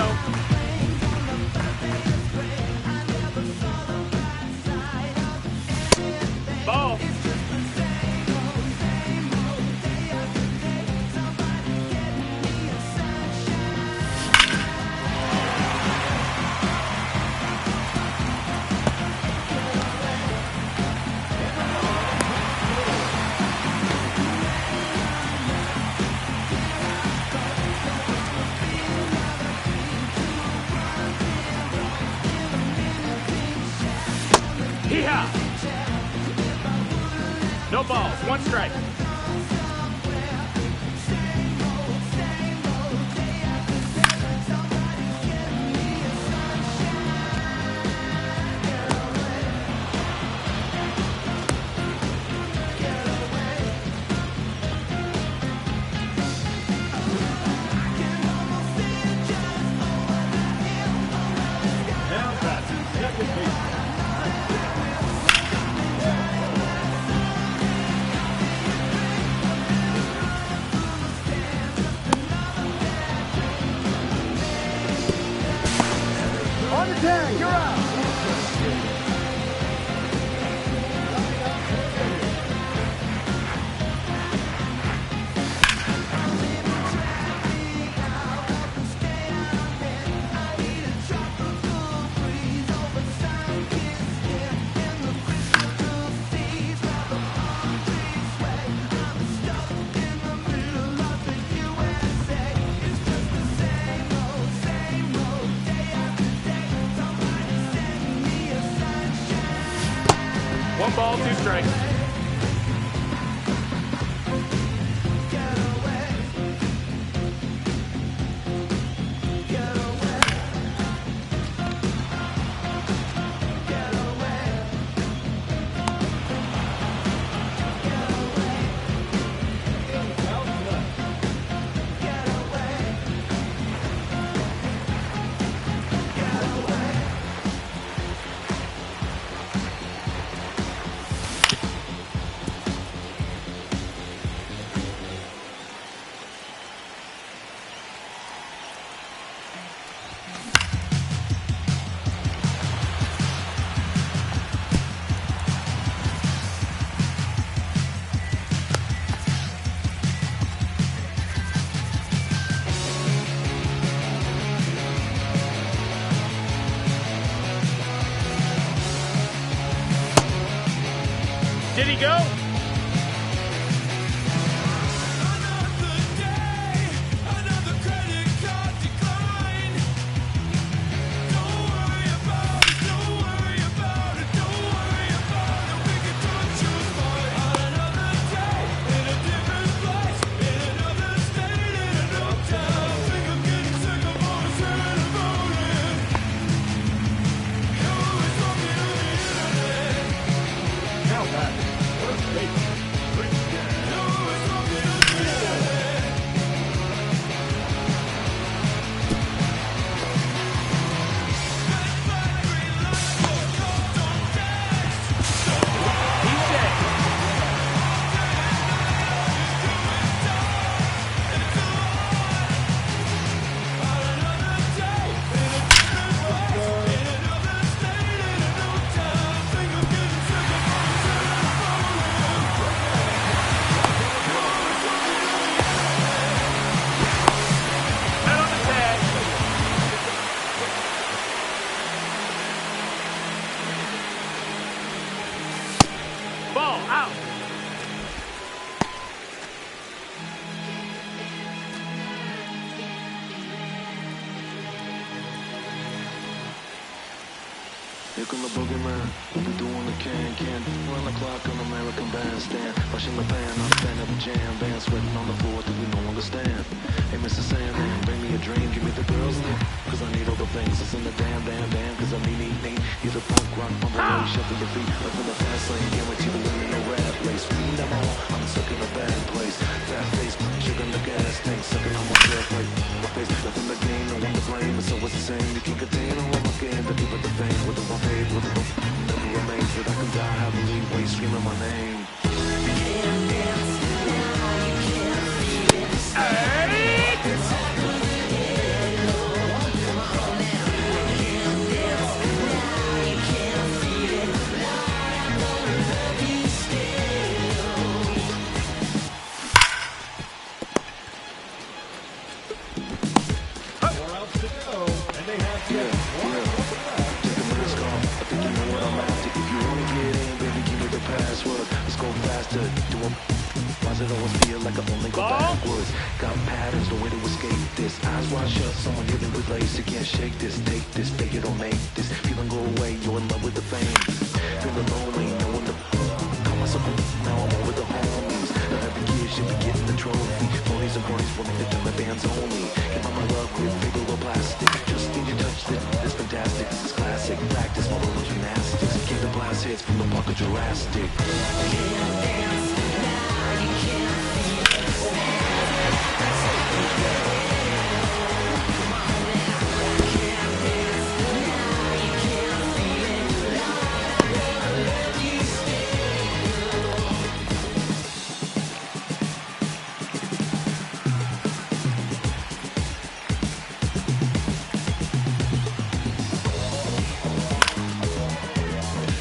Ball. Hee-haw. No balls, one strike. Ready, go. Ball out. Here come the boogeyman, we'll be doing the can. Run the clock on American Bandstand. Rushing the fan, I'm a fan of the jam band. Sweating on the floor till we no longer stand. Hey, Mr. Sandman, bring me a dream, give me the girls name. Cause I need all the things that's in the damn. Cause I need. Hear the punk rock, bumble, shuffle your feet up in the fast lane. Guarantee to win in a rat race. Feed them all, I'm stuck in a bad place. Fat face, sugar in the gas tank. Sucking on my breath like my face. Left in the game, no one to blame. It's always the same, you can't contain all of my game. But keep it the fame, with the one fade, with the never remains. That I can die happily, while you screaming my name. You can't dance now, you can't feel it. It's all good. It always feel like I only go backwards. Got patterns, no way to escape this. Eyes wide shut, someone hitting with lace. You can't shake this, take this, fake it or make this. Feeling go away, you're in love with the fame. Feeling lonely, no one to call myself. Now I'm over the homies. Now every kid should be getting the trophy. Ponies and ponies for me to turn the bands only. Give my love with paper or plastic. Just need you touched it, it's fantastic. This is classic practice, my little gymnastics. Get the blast hits from the park of Jurassic. Can't dance.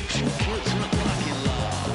Shoot kids in the parking lot.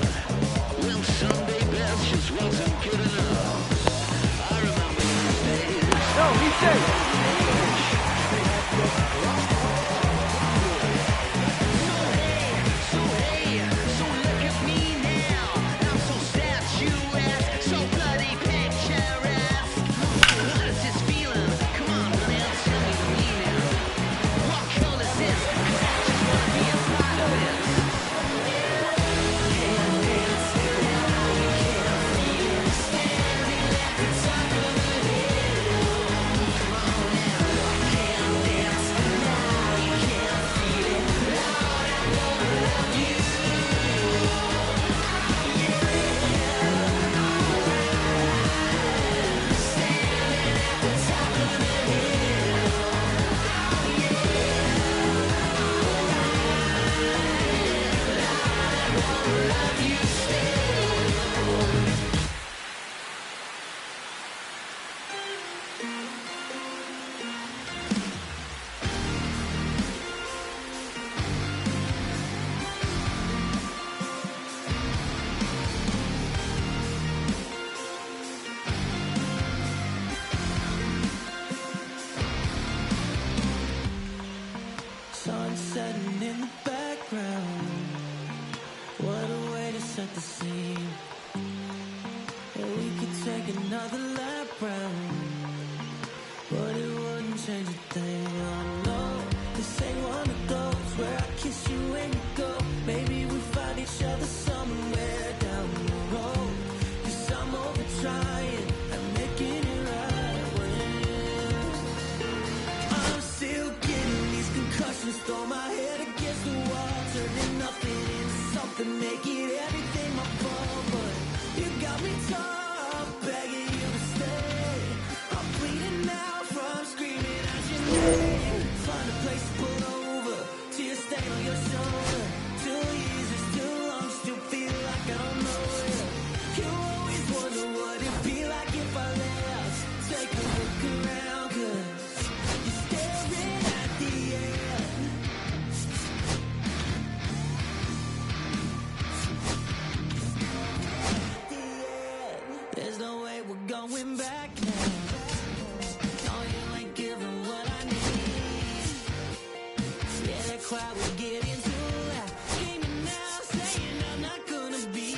And we could take another lap round, but it wouldn't change a thing. Oh no, this ain't one of those where I kiss you and you go. Maybe we find each other somewhere down the road. 'Cause I'm over trying and making it right when I'm still getting these concussions. Throw my head against the wall, turning nothing into something, make it everything my fault. But you got me tough, begging you to stay. I'm bleeding now from screaming out your name. Find a place to pull over, tears stain on your shoulder. 2 years is too long, still feel like I don't know you. You always wonder what it'd be like if I left. Take a look around, 'cause you're staring at the end. There's no way we're going back now. No, you ain't giving what I need. Yeah, that crowd was getting too loud. Screaming now, saying I'm not gonna be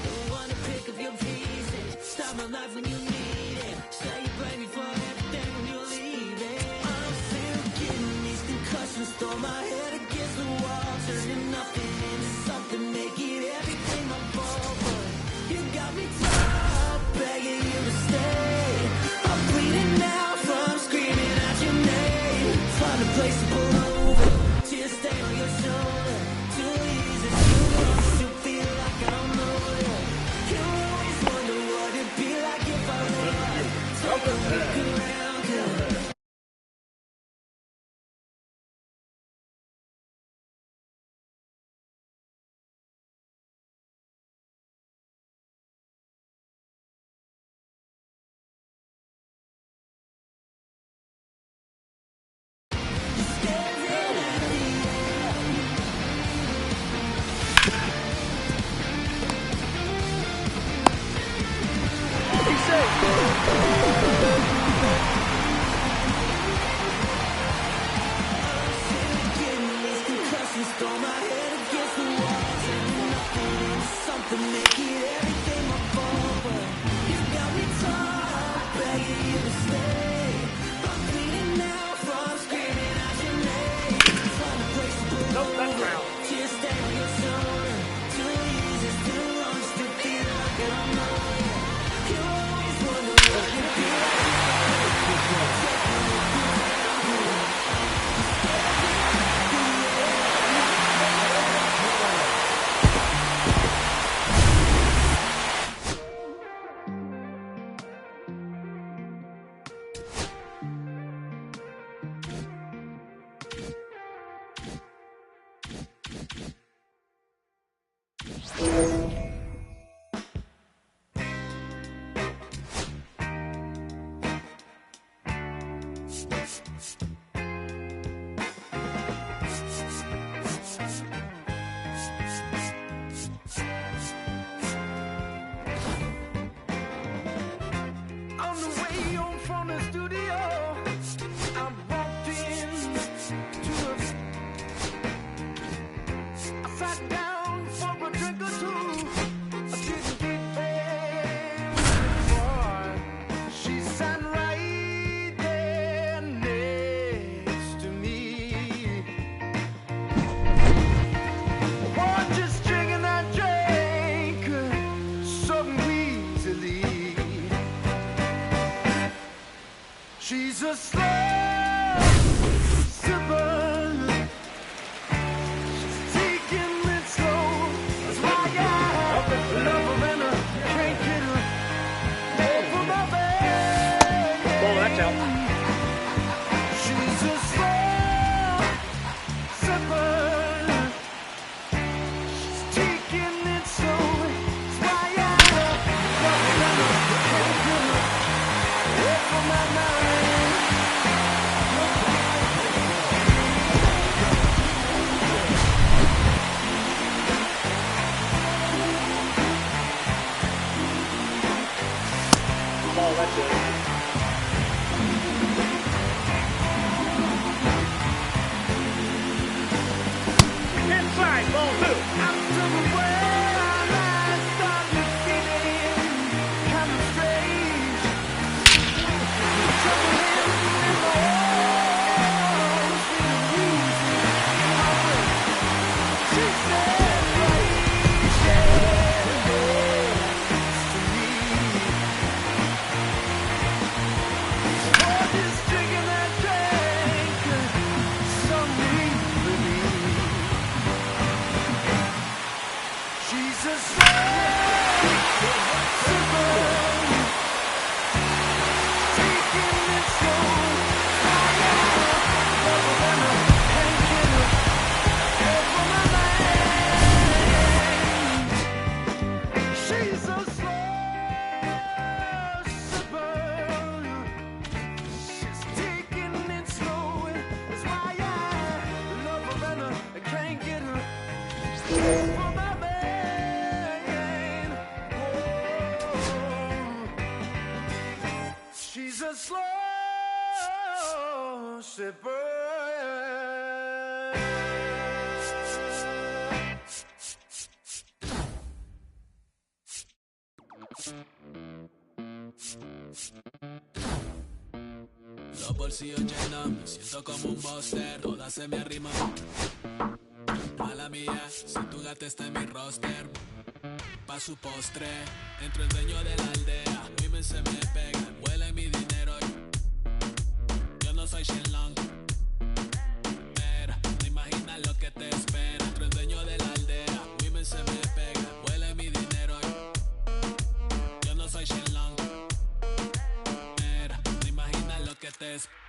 the one to pick up your pieces. Stop my life when you need it. Say you blame me for everything when you're leaving. I'm still getting these concussions. Throw my head against the wall, turning nothing into something, make it everything my fault. But you got me tough, begging you to stay. I'm bleeding now from screaming out your name. Find a place to pull over, tears stain on your shoulder. 2 years is too long, still feel like I don't know you. You always wonder what it'd be like if I left. Take a look around, 'cause getting these concussions. Throw my head against the wall, turning nothing into something, make it everything my fault. But you got me tough, begging you to stay. I'm bleeding now from screaming out your name. Find a place to pull over, tears stain on your shoulder. 2 years is too long, still feel like I don't know you. You always wonder what it'd be like if I left. On the way home from the studio, I walked in to I sat down for a drink or two. I didn't get there before. She sat right there next to me. Oh, just drinking that drink so easily. She's a slow sipper. She's taking it slow. That's why I love her and I can't get her over my bed. Oh, that's out. She's a slow sipper. She's taking it slow. That's why I love her and I can't get her over my mind. Inside, ball two. After the way I started se puede. Los bolsillos llenos, me siento como un buster, todas se me arriman. Mala mía, si tu gata está en mi roster. Pa' su postre, entro el dueño de la aldea. Women se me pegan, huelen mi dinero. Yo no soy Shenlong. Mira, no imaginas lo que te espera. Entro el dueño de la aldea. Women se me pegan, huelen mi dinero. Yo no soy Shenlong. Mira, no imaginas lo que te espera.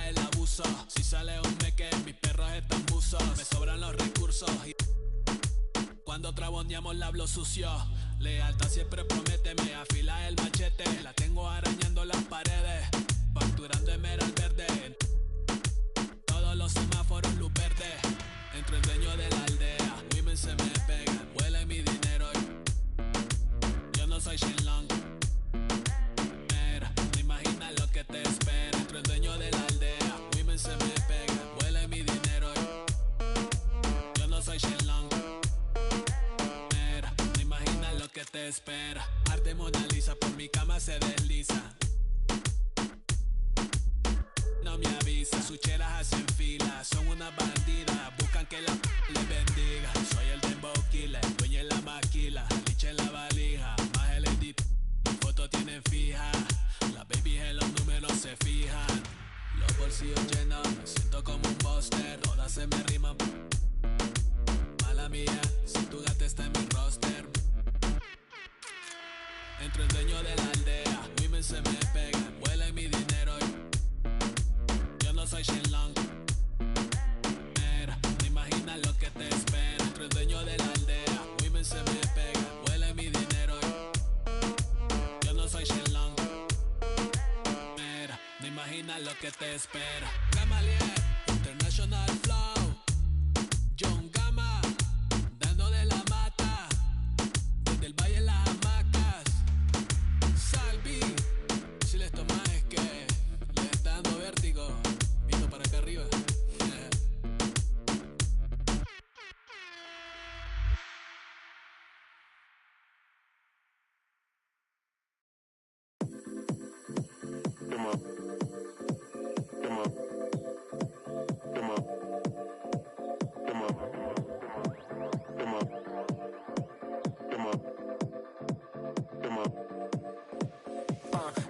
El abuso, si sale un meque, mis perros están buzos. Me sobran los recursos y cuando traboneamos la hablo sucio. Lealtad siempre prométeme, afila el machete. La tengo arañando las paredes, facturando emerald verde. Todos los semáforos luz verde. Entro el dueño de la aldea. Women se me pegan, huele mi dinero. Yo no soy Shenlong. Mira, no imaginas lo que te espera. Entro el dueño de la aldea. Women se me pegan, huele mi dinero. Yo no soy Shenlong. Que te espera. Arte Mona Lisa, por mi cama se desliza. No me avisa, sus chelas hacen fila. Son una bandida, buscan que la les bendiga. Soy el Dembow Killer, dueño en la maquila. Liche en la valija, más el edit. Mi foto tienen fija. Las babies en los números se fijan. Los bolsillos llenos, me siento como un buster. Todas se me riman. Mala mía, si tu gata está en mi roster. Entro el dueño de la aldea. Women se me pegan, huelen mi dinero. Yo no soy Shenlong. Mira, no imaginas lo que te espera. Entro el dueño de la aldea. Women se me pegan, huelen mi dinero. Yo no soy Shenlong. Mira, no imaginas lo que te espera. Gamaliel, International Flow. John Gama, dando de la mata. Desde el valle en las hamacas. Salvi, si les tomas es que le está dando vértigo. Viendo para acá arriba.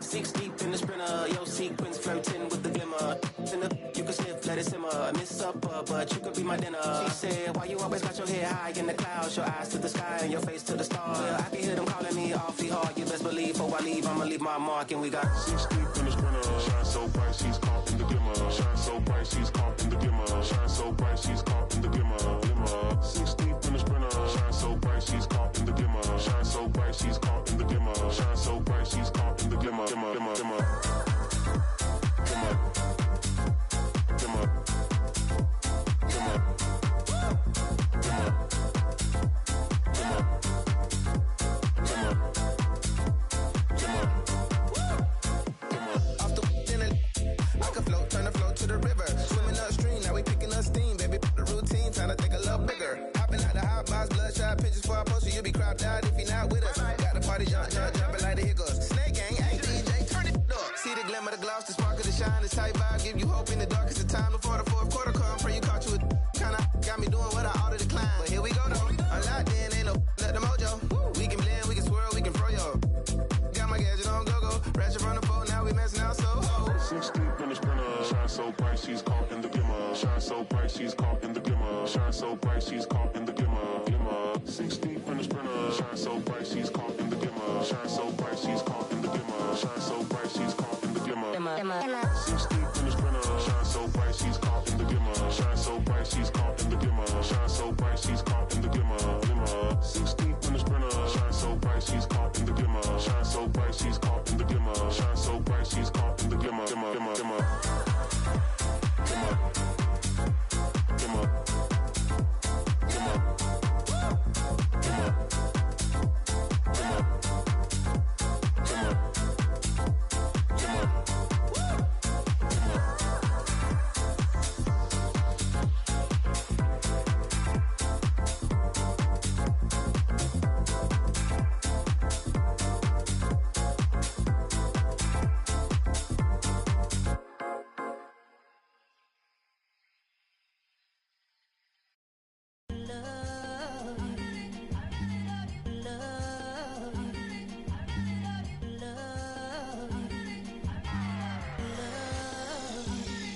Six deep in the sprinter, your sequence flirting with the glimmer. You can sniff, let it simmer. Miss supper, but you could be my dinner. She said, why you always got your head high in the clouds? Your eyes to the sky and your face to the stars. Well, I can hear them calling me awfully hard. You best believe before I leave, I'ma leave my mark. And we got 6 deep in the sprinter. Shine so bright, she's caught in the glimmer. Shine so bright, she's caught in the glimmer. Shine so bright, she's caught in the glimmer. 6 deep in the sprinter. Shine so bright, she's caught in the glimmer. Shine so bright, she's caught in the glimmer. Shine so bright, she's caught in the glimmer.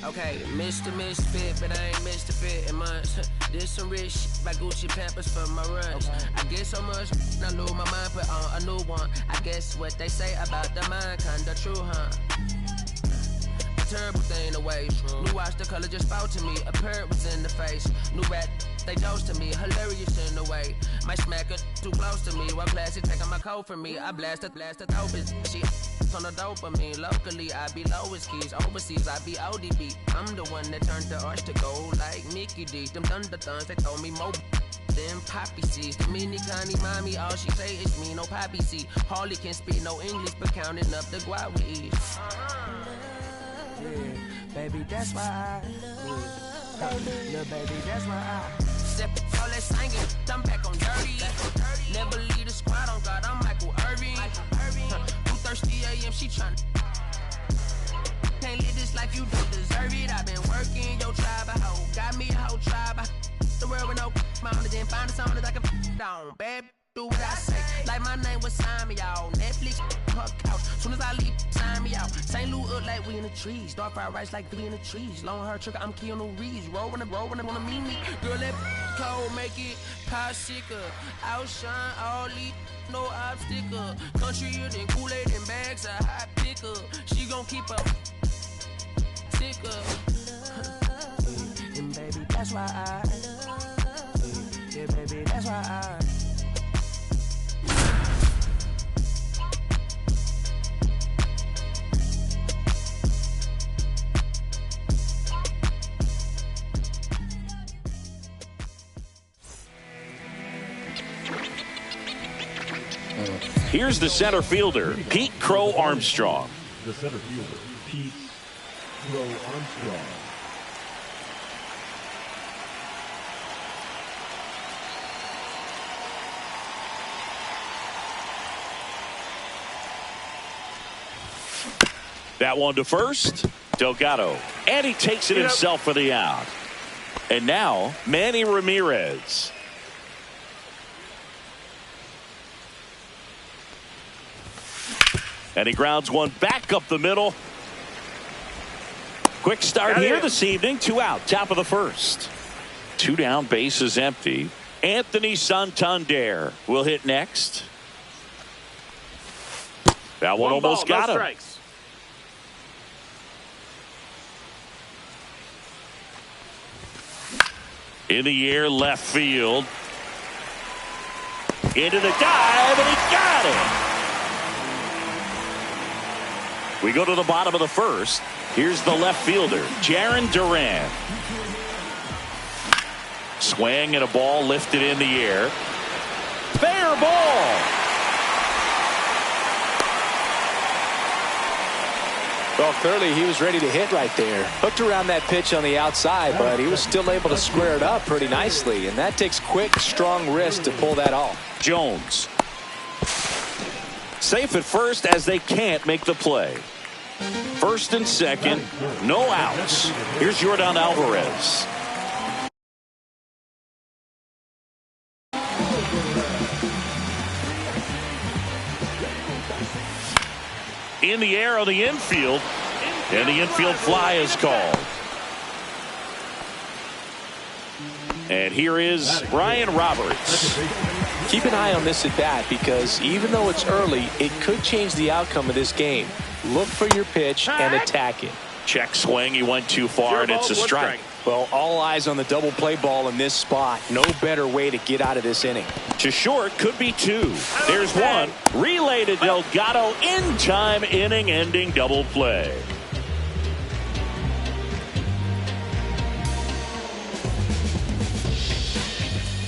Okay, Mr. Misfit, but I ain't Mr. Fit in months. Did some rich shit by Gucci Pampers for my runs. I get so much, I lose my mind, put on a new one. I guess what they say about the mind, kinda true, huh? A terrible thing to waste. New watch, the color just spoke to me. A parrot was in the face. New rat, they dose to me. Hilarious in the way. My smack it too close to me. One classic taking my coat from me. I blast it, dope it. She on the dopamine. Locally, I be lowest keys. Overseas, I be ODB. I'm the one that turned the arch to gold like Mickey D. Them thunder thuns, they told me more than poppy seeds. The mini Connie mommy, all she say is me, no poppy seed. Harley can speak no English, but counting up the guap with ease. Yeah, baby, that's why I little baby, that's why I step all that singing, I'm back on dirty. Never leave the squad on God, I'm Michael Irving. 2:30 a.m. she tryna. Can't live this life, you don't deserve it. I've been working, your tribe a hoe. Got me a whole tribe. The world with no mountain, then find a song that I can down. Bad, do what I say. Like my name was sign me out. Netflix, her couch. Soon as I leave, sign me out. St. Louis up like we in the trees. Dark fried rice like we in the trees. Long hair trigger, I'm Keanu Reeves. Rolling, wanna meet me. Girl, that cold, make it popsicle. Outshine all these. No obstacle. Country than Kool-Aid and bags of hot picker. She gon' keep up sicker. And baby, that's why I. Yeah, baby, that's why I. Here's the center fielder, Pete Crow Armstrong. The center fielder, Pete Crow Armstrong. That one to first, Delgado. And he takes it himself for the out. And now, Manny Ramirez. And he grounds one back up the middle. Quick start here this evening. 2 out, top of the first. 2 down, bases empty. Anthony Santander will hit next. That one almost got him. Strikes. In the air, left field. Into the dive, and he got it. We go to the bottom of the first. Here's the left fielder, Jarren Duran. Swing and a ball lifted in the air. Fair ball. Well, clearly he was ready to hit right there. Hooked around that pitch on the outside, but he was still able to square it up pretty nicely. And that takes quick, strong wrist to pull that off. Jones. Safe at first as they can't make the play. First and second, no outs. Here's Yordan Alvarez. In the air on the infield, and the infield fly is called. And here is Brian Roberts. Keep an eye on this at bat because even though it's early, it could change the outcome of this game. Look for your pitch and attack it. Check swing. He went too far, and it's a strike. Well, all eyes on the double play ball in this spot. No better way to get out of this inning. To short, could be 2. There's one. Relay to Delgado in time, inning-ending double play.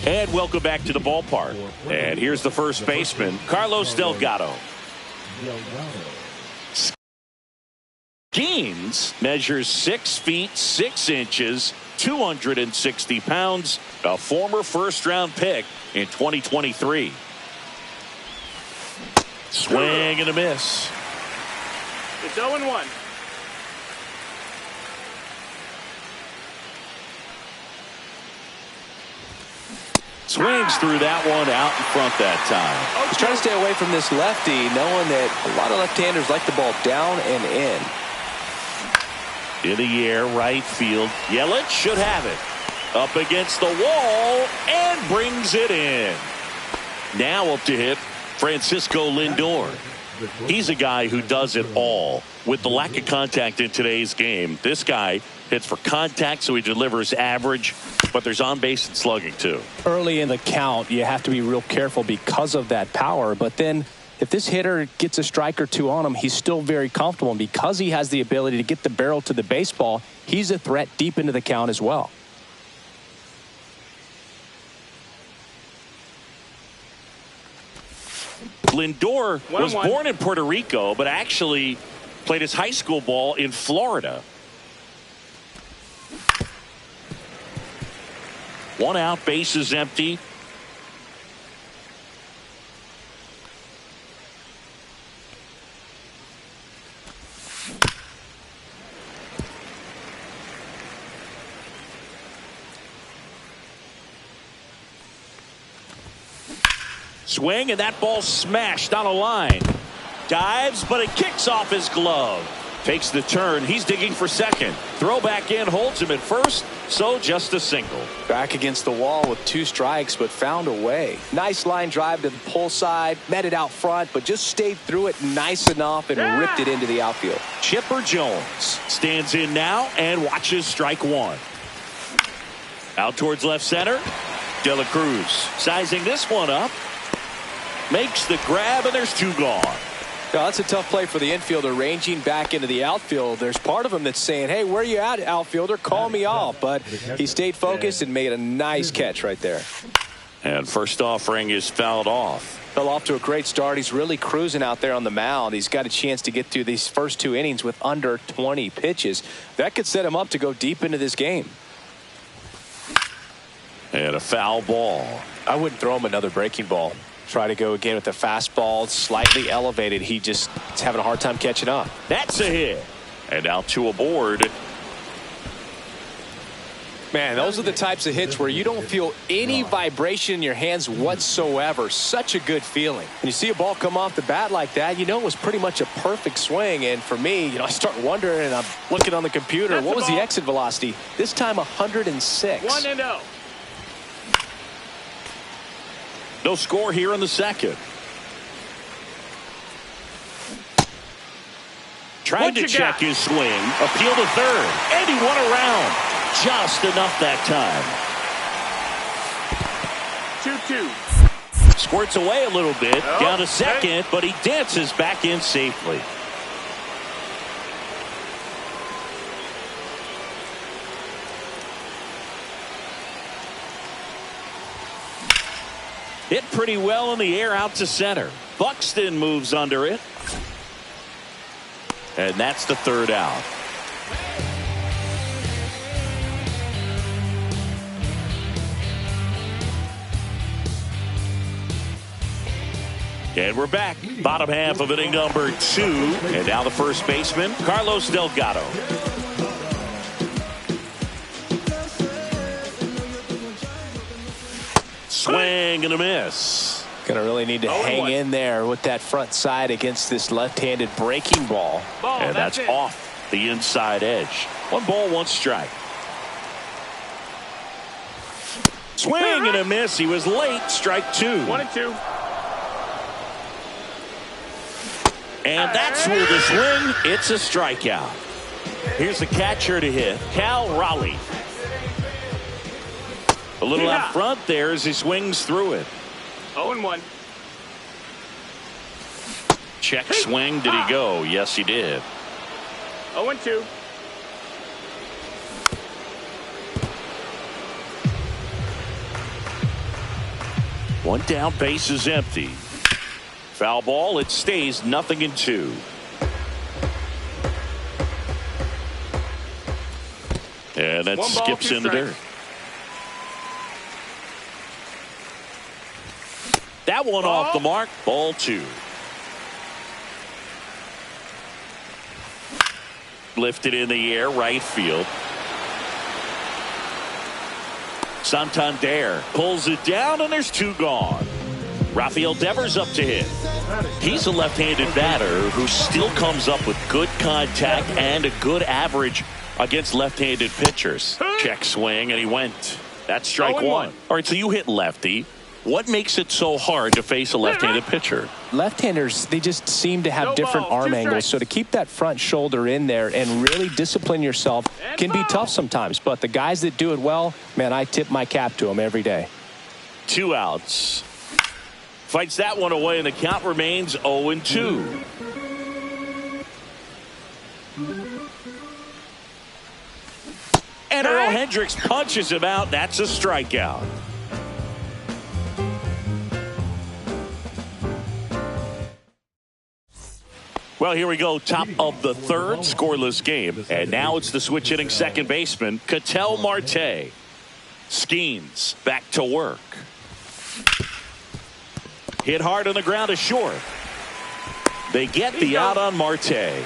And welcome back to the ballpark. And here's the first baseman, Carlos Delgado. Skeens measures 6 feet 6 inches, 260 pounds, a former first-round pick in 2023. Swing and a miss. It's 0-1. Swings through that one out in front that time. He's trying to stay away from this lefty, knowing that a lot of left-handers like the ball down and in. In the air, right field. Yelich should have it. Up against the wall and brings it in. Now up to hit Francisco Lindor. He's a guy who does it all. With the lack of contact in today's game, this guy hits for contact, so he delivers average, but there's on base and slugging too. Early in the count, you have to be real careful because of that power, but then if this hitter gets a strike or two on him, he's still very comfortable. And because he has the ability to get the barrel to the baseball, he's a threat deep into the count as well. Lindor was born in Puerto Rico, but actually played his high school ball in Florida. 1 out, base is empty. Swing, and that ball smashed on a line. Dives, but it kicks off his glove. Takes the turn. He's digging for second. Throw back in, holds him at first, so just a single. Back against the wall with 2 strikes, but found a way. Nice line drive to the pull side, met it out front, but just stayed through it nice enough and ripped it into the outfield. Chipper Jones stands in now and watches strike 1. Out towards left center. De La Cruz sizing this one up. Makes the grab, and there's 2 gone. Now, that's a tough play for the infielder, ranging back into the outfield. There's part of him that's saying, hey, where you at, outfielder? Call me off. But he stayed focused and made a nice catch right there. And first offering is fouled off. Fell off to a great start. He's really cruising out there on the mound. He's got a chance to get through these first 2 innings with under 20 pitches. That could set him up to go deep into this game. And a foul ball. I wouldn't throw him another breaking ball. Try to go again with the fastball, slightly elevated. He just is having a hard time catching up. That's a hit. And now 2 aboard. Man, those are the types of hits where you don't feel any vibration in your hands whatsoever. Such a good feeling. When you see a ball come off the bat like that, you know it was pretty much a perfect swing. And for me, I start wondering, and I'm looking on the computer, what was the exit velocity? This time 106. 1-0. No score here in the second. Tried to check his swing. Appeal to third. And he won around. Just enough that time. 2-2. Squirts away a little bit. Down to second, but he dances back in safely. Hit pretty well in the air out to center. Buxton moves under it. And that's the 3rd out. And we're back. Bottom half of inning number 2. And now the first baseman, Carlos Delgado. Swing and a miss. Gonna really need to hang in there with that front side against this left-handed breaking ball. And that's off the inside edge. 1 ball, 1 strike. Swing and a miss. He was late. Strike 2. 1-2. And that's where the swing. It's a strikeout. Here's the catcher to hit, Cal Raleigh. A little out front there as he swings through it. 0-1. Check swing. Did he go? Yes, he did. 0-2. One down, base is empty. Foul ball. It stays 0-2. And that skips in the dirt. That one off the mark. Ball 2. Lifted in the air, right field. Santander pulls it down, and there's 2 gone. Rafael Devers up to hit. He's a left-handed batter who still comes up with good contact and a good average against left-handed pitchers. Check swing, and he went. That's strike one. All right, so you hit lefty. What makes it so hard to face a left-handed pitcher? Left-handers, they just seem to have different arm angles. So to keep that front shoulder in there and really discipline yourself can be tough sometimes. But the guys that do it well, man, I tip my cap to them every day. 2 outs. Fights that one away, and the count remains 0-2. And Earl Hendricks punches him out. That's a strikeout. Well, here we go. Top of the third, scoreless game. And now it's the switch hitting second baseman, Ketel Marte. Skeens back to work. Hit hard on the ground to short. They get the out on Marte.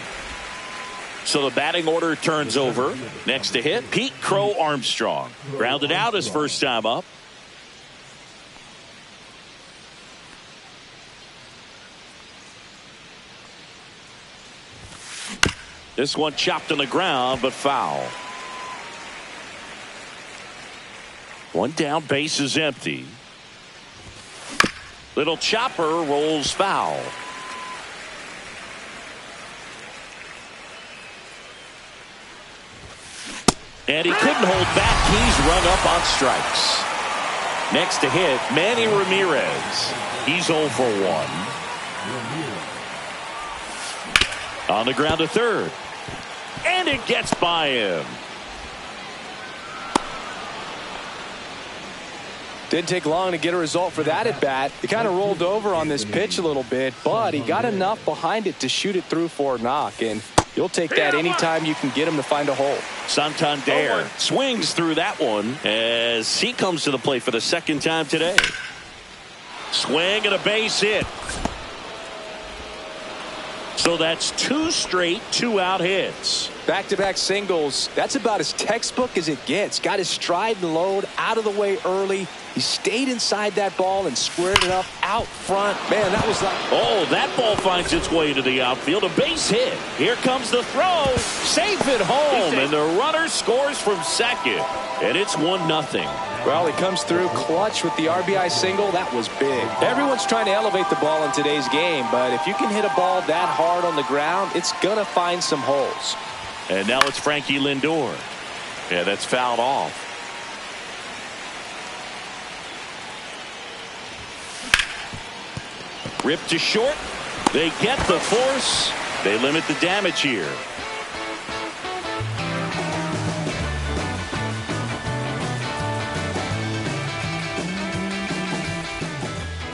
So the batting order turns over. Next to hit, Pete Crow Armstrong. Grounded out his first time up. This one chopped on the ground, but foul. One down, base is empty. Little chopper rolls foul. And he couldn't hold back. He's run up on strikes. Next to hit, Manny Ramirez. He's 0 for 1. On the ground to third. And it gets by him. Didn't take long to get a result for that at bat. He kind of rolled over on this pitch a little bit, but he got enough behind it to shoot it through for a knock. And you'll take that anytime you can get him to find a hole. Santander swings through that one as he comes to the plate for the second time today. Swing and a base hit. So that's 2 straight 2-out hits. Back-to-back singles. That's about as textbook as it gets. Got his stride and load out of the way early. He stayed inside that ball and squared it up out front. Man, that was like... Oh, that ball finds its way to the outfield. A base hit. Here comes the throw. Safe at home. And the runner scores from second. And it's 1-0. Well, he comes through clutch with the RBI single. That was big. Everyone's trying to elevate the ball in today's game, but if you can hit a ball that hard on the ground, it's going to find some holes. And now it's Frankie Lindor. Yeah, that's fouled off. Ripped to short. They get the force. They limit the damage here.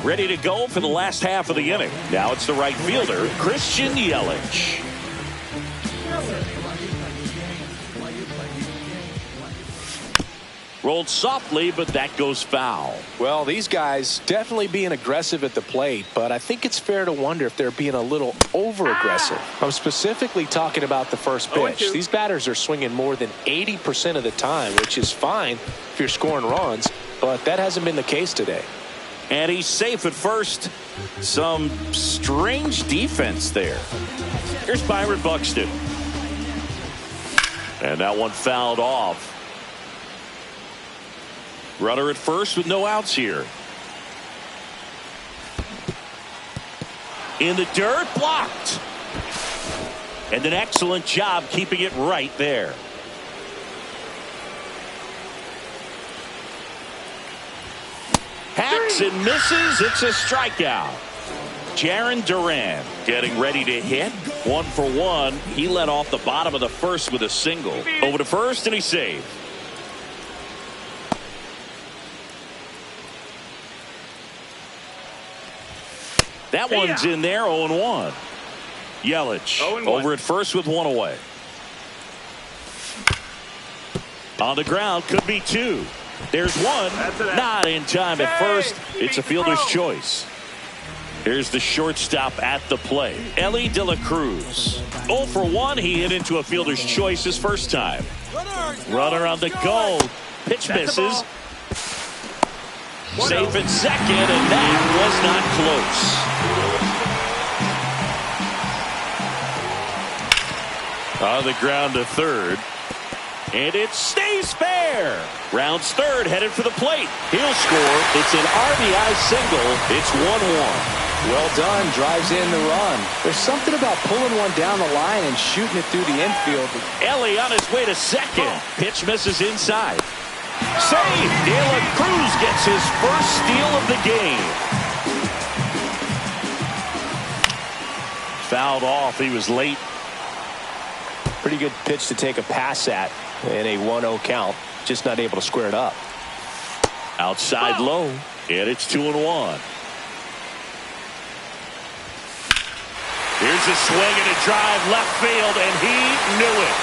Ready to go for the last half of the inning. Now it's the right fielder, Christian Yelich. Rolled softly, but that goes foul. Well, these guys definitely being aggressive at the plate, but I think it's fair to wonder if they're being a little over-aggressive. I'm specifically talking about the first pitch. These batters are swinging more than 80% of the time, which is fine if you're scoring runs, but that hasn't been the case today. And he's safe at first. Some strange defense there. Here's Byron Buxton. And that one fouled off. Runner at first with no outs here. In the dirt, blocked. And an excellent job keeping it right there. Hacks and misses. It's a strikeout. Jarren Duran getting ready to hit. 1 for 1. He led off the bottom of the first with a single. Over to first, and he saved. That one's in there, 0-1. Yelich over at first with 1 away. On the ground, could be 2. There's 1. Not in time at first. It's a fielder's choice. Here's the shortstop at the plate, Elly De La Cruz. 0 for 1. He hit into a fielder's choice his first time. Runner on the go. Pitch misses. Safe at second, and that was not close. On the ground to third. And it stays fair. Rounds third, headed for the plate. He'll score. It's an RBI single. It's 1-1. Well done. Drives in the run. There's something about pulling one down the line and shooting it through the infield. Ellie on his way to second. Pitch misses inside. Save. De La Cruz gets his first steal of the game. Fouled off. He was late. Pretty good pitch to take a pass at in a 1-0 count. Just not able to square it up. Outside low. And it's 2-1. Here's a swing and a drive left field, and he knew it.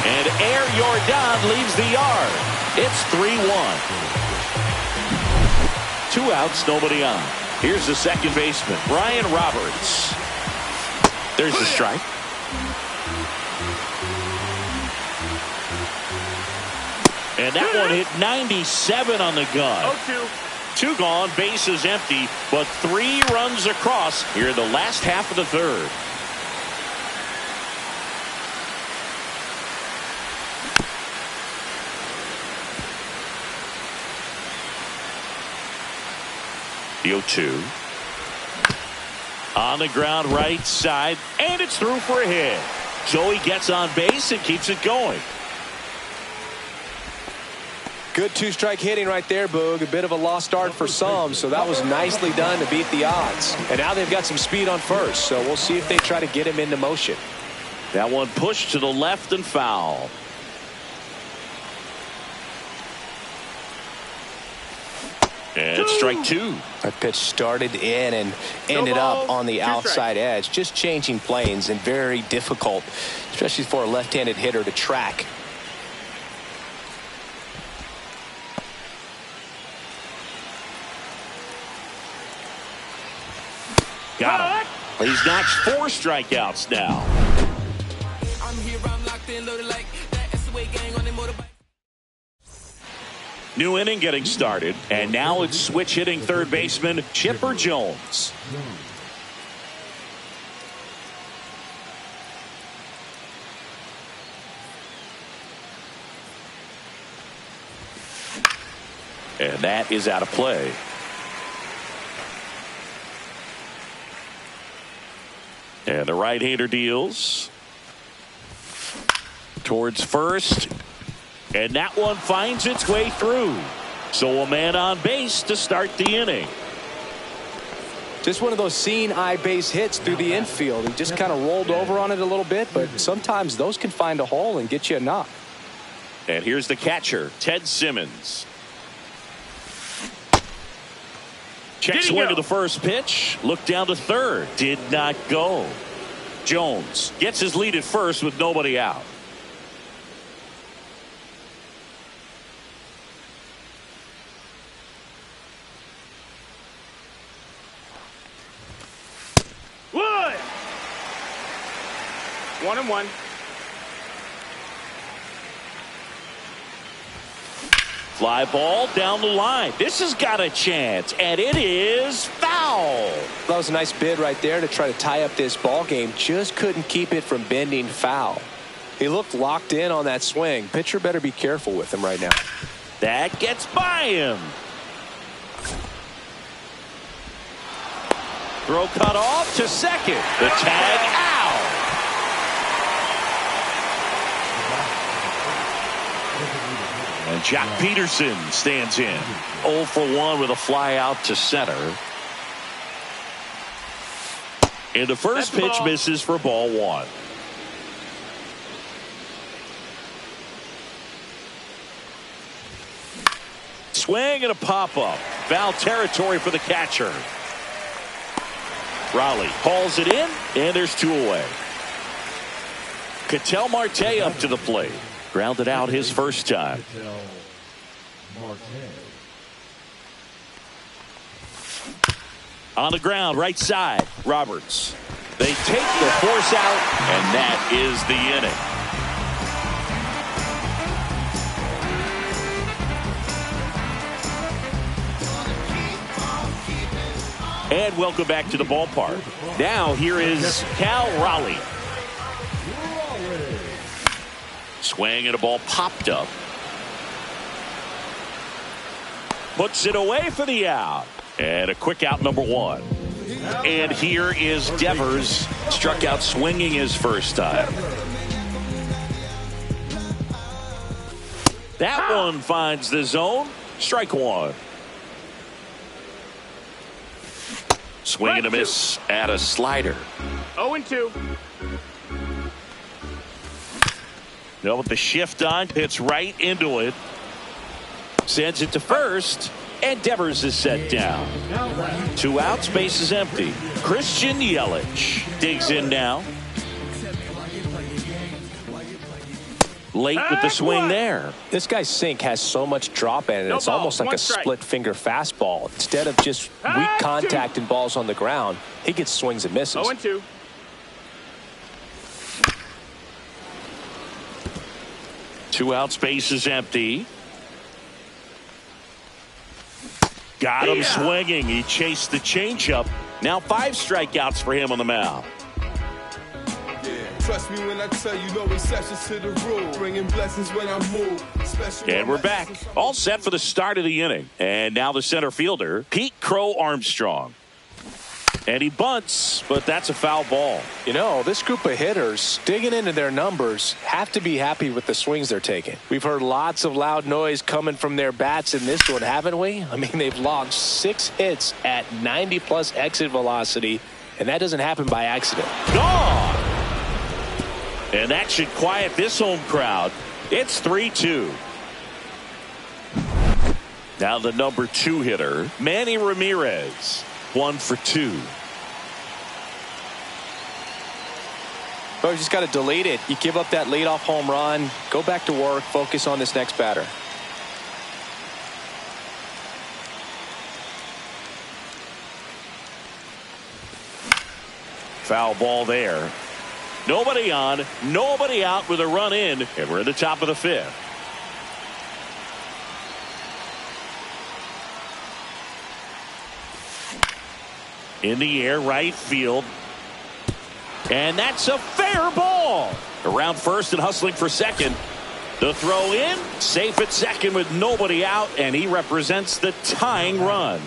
And Air Jordan leaves the yard. It's 3-1. 2 outs, nobody on. Here's the second baseman, Brian Roberts. There's the strike. And that one hit 97 on the gun. 0-2. 2 gone, bases empty, but 3 runs across here in the last half of the third. The 0-2. On the ground right side, and it's through for a hit. So he gets on base and keeps it going. Good 2-strike hitting right there, Boog. A bit of a lost start for some, so that was nicely done to beat the odds. And now they've got some speed on first, so we'll see if they try to get him into motion. That one pushed to the left and foul. And strike 2. That pitch started in and ended up on the outside edge. Just changing planes and very difficult, especially for a left-handed hitter to track. Got him. He's notched 4 strikeouts now. I'm here, I'm locked in, loaded like that SWA gang on their motorbike. New inning getting started, and now it's switch hitting third baseman Chipper Jones. And that is out of play. And the right-hander deals towards first. And that one finds its way through. So a man on base to start the inning. Just one of those seeing eye base hits through the infield. He just kind of rolled over on it a little bit, but sometimes those can find a hole and get you a knock. And here's the catcher, Ted Simmons. Check swing to the first pitch. Look down to third. Did not go. Jones gets his lead at first with nobody out. Wood! 1-1. Fly ball down the line. This has got a chance, and it is foul. That was a nice bid right there to try to tie up this ball game. Just couldn't keep it from bending foul. He looked locked in on that swing. Pitcher better be careful with him right now. That gets by him. Throw cut off to second. The tag out. And Jock Peterson stands in. 0 for 1 with a fly out to center. And the first pitch misses for ball 1. Swing and a pop-up. Foul territory for the catcher. Raleigh hauls it in, and there's 2 away. Ketel Marte up to the plate. Grounded out his first time. On the ground, right side, Roberts. They take the force out, and that is the inning. And welcome back to the ballpark. Now here is Cal Raleigh. Swing and a ball popped up. Puts it away for the out. And a quick out, number 1. And here is Devers. Struck out swinging his first time. That one finds the zone. Strike 1. Swing and a miss at a slider. 0-2. No, with the shift on, hits right into it. Sends it to first, and Devers is set down. 2 outs, base is empty. Christian Yelich digs in now. Late with the swing there. This guy's sink has so much drop in it. It's almost like a split finger fastball. Instead of just weak contact and balls on the ground, he gets swings and misses. 0-2. Two outs, base is empty. Got him swinging. He chased the changeup. Now 5 strikeouts for him on the mound. Trust me when I tell you, no exceptions to the rule. Bringing blessings when I move. And we're back. All set for the start of the inning. And now the center fielder, Pete Crow Armstrong. And he bunts, but that's a foul ball. You know, this group of hitters, digging into their numbers, have to be happy with the swings they're taking. We've heard lots of loud noise coming from their bats in this one, haven't we? I mean, they've launched 6 hits at 90-plus exit velocity, and that doesn't happen by accident. Gone! And that should quiet this home crowd. It's 3-2. Now the number 2 hitter, Manny Ramirez. 1 for 2. Well, you just got to delete it. You give up that leadoff home run, go back to work, focus on this next batter. Foul ball there. Nobody on, nobody out with a run in, and we're in the top of the 5th. In the air, right field. And that's a fair ball. Around first and hustling for second. The throw in, safe at second with nobody out, and he represents the tying run.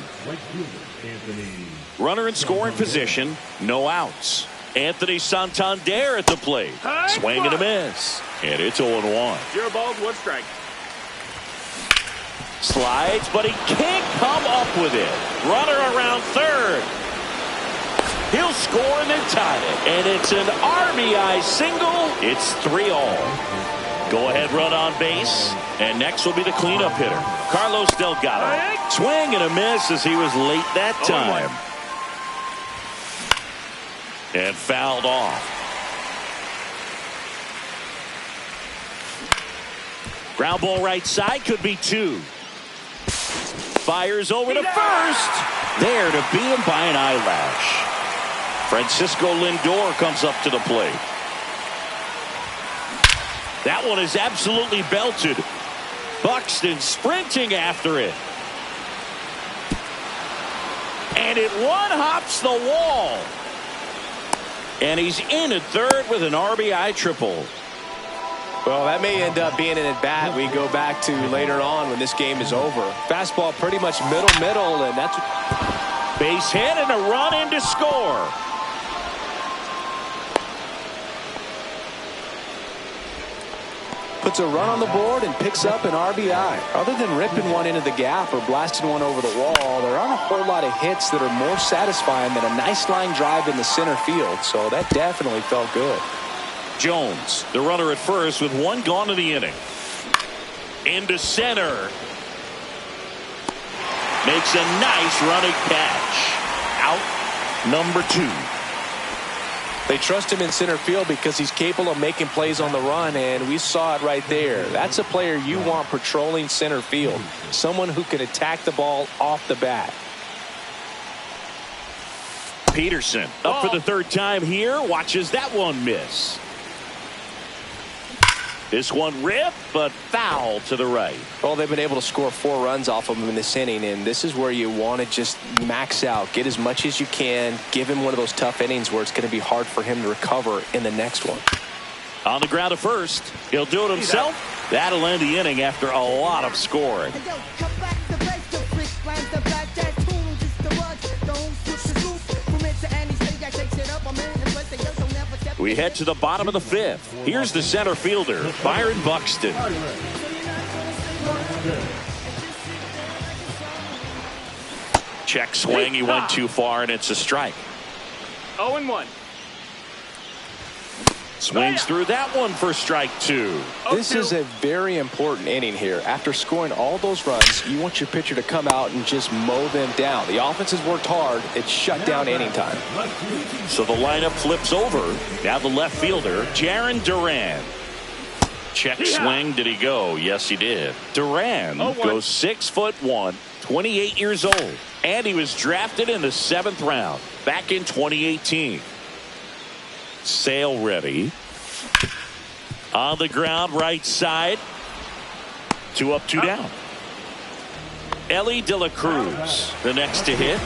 Runner in scoring position, no outs. Anthony Santander at the plate. Swing and a miss. And it's 0-1. 0 balls, 1 strike. Slides, but he can't come up with it. Runner around third. He'll score and then tie it. And it's an RBI single. It's 3-all. Go ahead run on base. And next will be the cleanup hitter, Carlos Delgado. Swing and a miss as he was late that time. And fouled off. Ground ball right side, could be 2. Fires over to first. There to beat him by an eyelash. Francisco Lindor comes up to the plate. That one is absolutely belted. Buxton sprinting after it. And it one-hops the wall. And he's in at third with an RBI triple. Well, that may end up being an at-bat we go back to later on when this game is over. Fastball pretty much middle, and that's... Base hit and a run in to score. Puts a run on the board and picks up an RBI. Other than ripping one into the gap or blasting one over the wall, there aren't a whole lot of hits that are more satisfying than a nice line drive in the center field. So that definitely felt good. Jones, the runner at first with 1 gone in the inning. Into center. Makes a nice running catch. Out number 2. They trust him in center field because he's capable of making plays on the run, and we saw it right there. That's a player you want patrolling center field. Someone who can attack the ball off the bat. Peterson up for the 3rd time here. Watches that one miss. This one ripped, but foul to the right. Well, they've been able to score 4 runs off of him in this inning, and this is where you want to just max out. Get as much as you can. Give him one of those tough innings where it's going to be hard for him to recover in the next one. On the ground to first. He'll do it himself. That'll end the inning after a lot of scoring. We head to the bottom of the fifth. Here's the center fielder, Byron Buxton. Check swing. He went too far, and it's a strike. 0-1. Swings through that one for strike two. This is a very important inning here. After scoring all those runs, you want your pitcher to come out and just mow them down. The offense has worked hard. It's shut down inning time. So the lineup flips over. Now the left fielder, Jarren Duran. Check swing. Did he go? Yes, he did. Duran goes 6'1", 28 years old. And he was drafted in the 7th round back in 2018. Sale ready. On the ground, right side. 2 up, 2 down. Elly De La Cruz, the next to hit.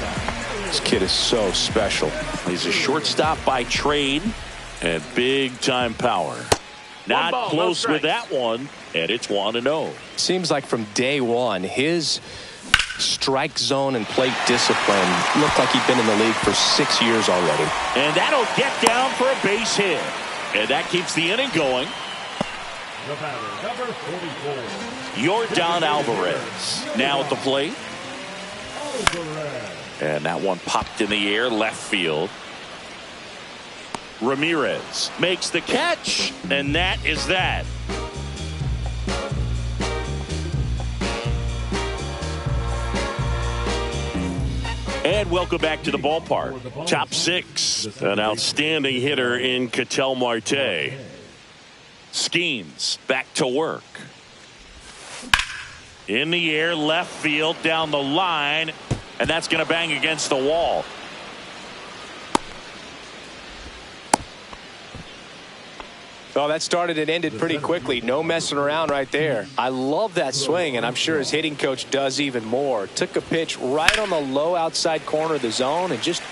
This kid is so special. He's a shortstop by trade and big time power. Not close with that one, and it's 1-0. Seems like from day one, his strike zone and plate discipline looked like he'd been in the league for 6 years already. And that'll get down for a base hit. And that keeps the inning going. The batter, number 44. Yordan Alvarez now at the plate. And that one popped in the air, left field. Ramirez makes the catch, and that is that. And welcome back to the ballpark. Top 6, an outstanding hitter in Ketel Marte. Schemes back to work. In the air, left field, down the line, and that's going to bang against the wall. Oh, that started and ended pretty quickly. No messing around right there. I love that swing, and I'm sure his hitting coach does even more. Took a pitch right on the low outside corner of the zone and just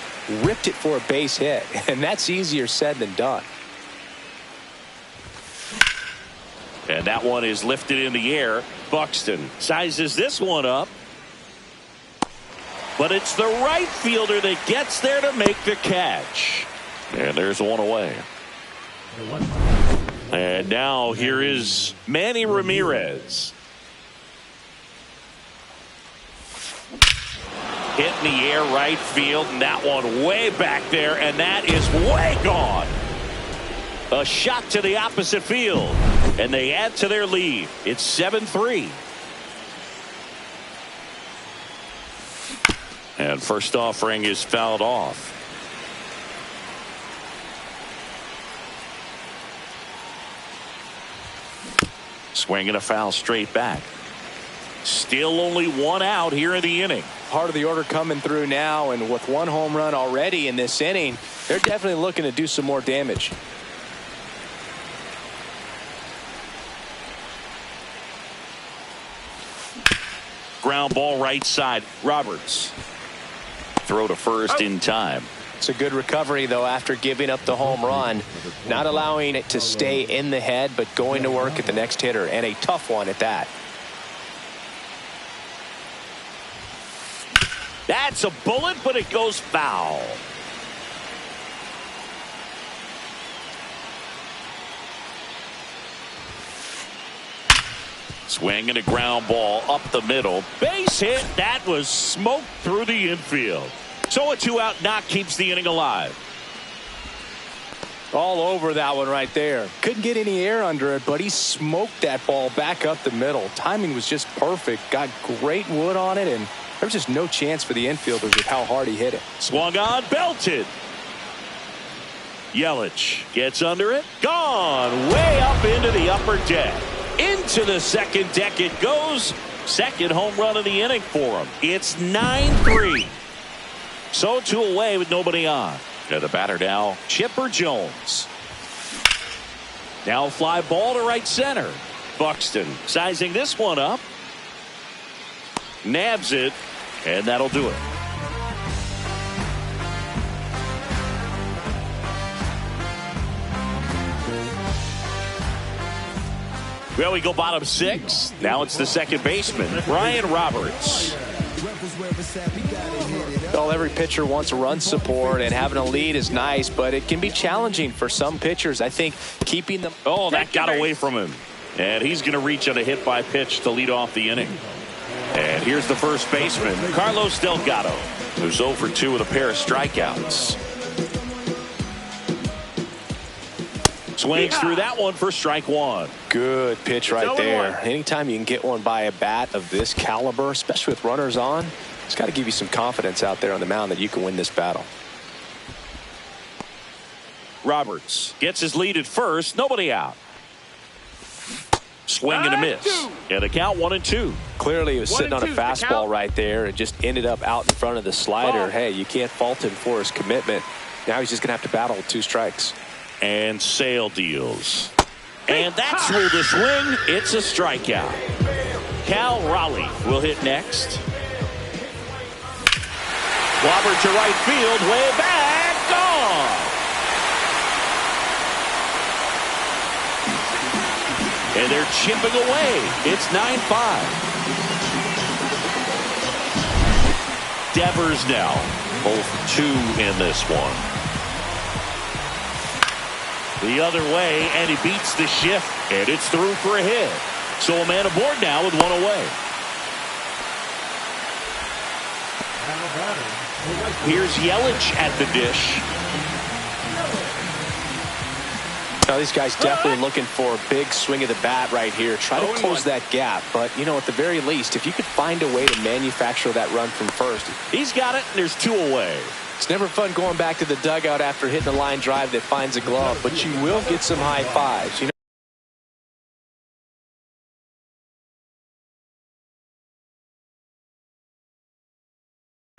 ripped it for a base hit. And that's easier said than done. And that one is lifted in the air. Buxton sizes this one up. But it's the right fielder that gets there to make the catch. And there's one away. And now here is Manny Ramirez. Hit in the air, right field, and that one way back there, and that is way gone. A shot to the opposite field, and they add to their lead. It's 7-3. And first offering is fouled off. Swinging a foul straight back. Still only one out here in the inning. Part of the order coming through now, and with one home run already in this inning, they're definitely looking to do some more damage. Ground ball right side. Roberts. Throw to first in time. It's a good recovery, though, after giving up the home run. Not allowing it to stay in the head, but going to work at the next hitter, and a tough one at that. That's a bullet, but it goes foul. Swing and a ground ball up the middle. Base hit. That was smoked through the infield. So a 2-out knock keeps the inning alive. All over that one right there. Couldn't get any air under it, but he smoked that ball back up the middle. Timing was just perfect. Got great wood on it, and there was just no chance for the infielders with how hard he hit it. Swung on, belted. Yelich gets under it. Gone way up into the upper deck. Into the second deck it goes. Second home run of the inning for him. It's 9-3. So 2 away with nobody on. And the batter now, Chipper Jones. Now fly ball to right center. Buxton sizing this one up. Nabs it, and that'll do it. Well, we go bottom 6. Now it's the second baseman, Brian Roberts. Well, every pitcher wants run support, and having a lead is nice, but it can be challenging for some pitchers. I think keeping them. Oh, that got away from him. And he's going to reach on a hit by pitch to lead off the inning. And here's the first baseman, Carlos Delgado, who's 0 for 2 with a pair of strikeouts. Swings through that one for strike 1. Good pitch right there. Anytime you can get one by a bat of this caliber, especially with runners on, it's got to give you some confidence out there on the mound that you can win this battle. Roberts gets his lead at first. Nobody out. Swing and a miss. And a count 1-2. Clearly he was sitting on a fastball right there and just ended up out in front of the slider. Hey, you can't fault him for his commitment. Now he's just going to have to battle with 2 strikes. And Sale deals. And that's through the swing. It's a strikeout. Cal Raleigh will hit next. Wobber to right field. Way back. Gone. And they're chipping away. It's 9-5. Devers now. Both 2 in this one. The other way, and he beats the shift, and it's through for a hit. So a man aboard now with 1 away. Here's Yelich at the dish. Now these guys definitely looking for a big swing of the bat right here. Try to close that gap. But, you know, at the very least, if you could find a way to manufacture that run from first. He's got it, and there's 2 away. It's never fun going back to the dugout after hitting a line drive that finds a glove, but you will get some high fives. You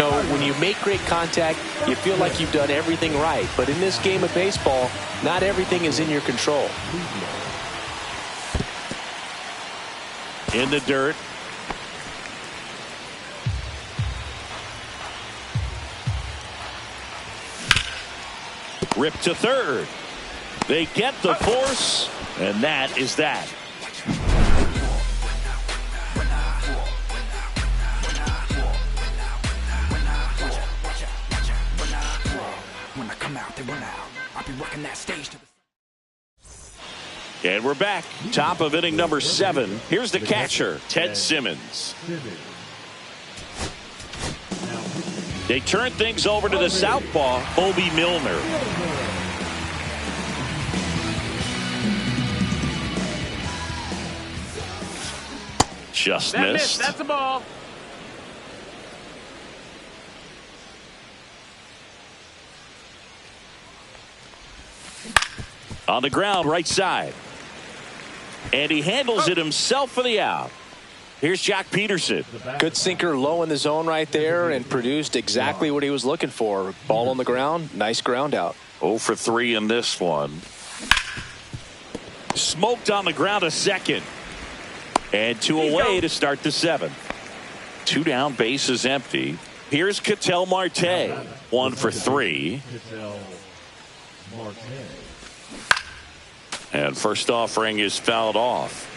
know, when you make great contact, you feel like you've done everything right. But in this game of baseball, not everything is in your control. In the dirt. Ripped to third. They get the force, and that is that. When I come out, they run out. I'll be working that stage to the... And we're back. Top of inning number 7. Here's the catcher, Ted Simmons. They turn things over to the southpaw, Bobby Milner. Just missed. That's a ball. On the ground, right side. And he handles it himself for the out. Here's Jock Peterson. Good sinker low in the zone right there and produced exactly what he was looking for. Ball on the ground, nice ground out. 0 for 3 in this one. Smoked on the ground a second. And 2 away to start the 7th. 2 down, bases empty. Here's Ketel Marte. 1 for 3. And first offering is fouled off.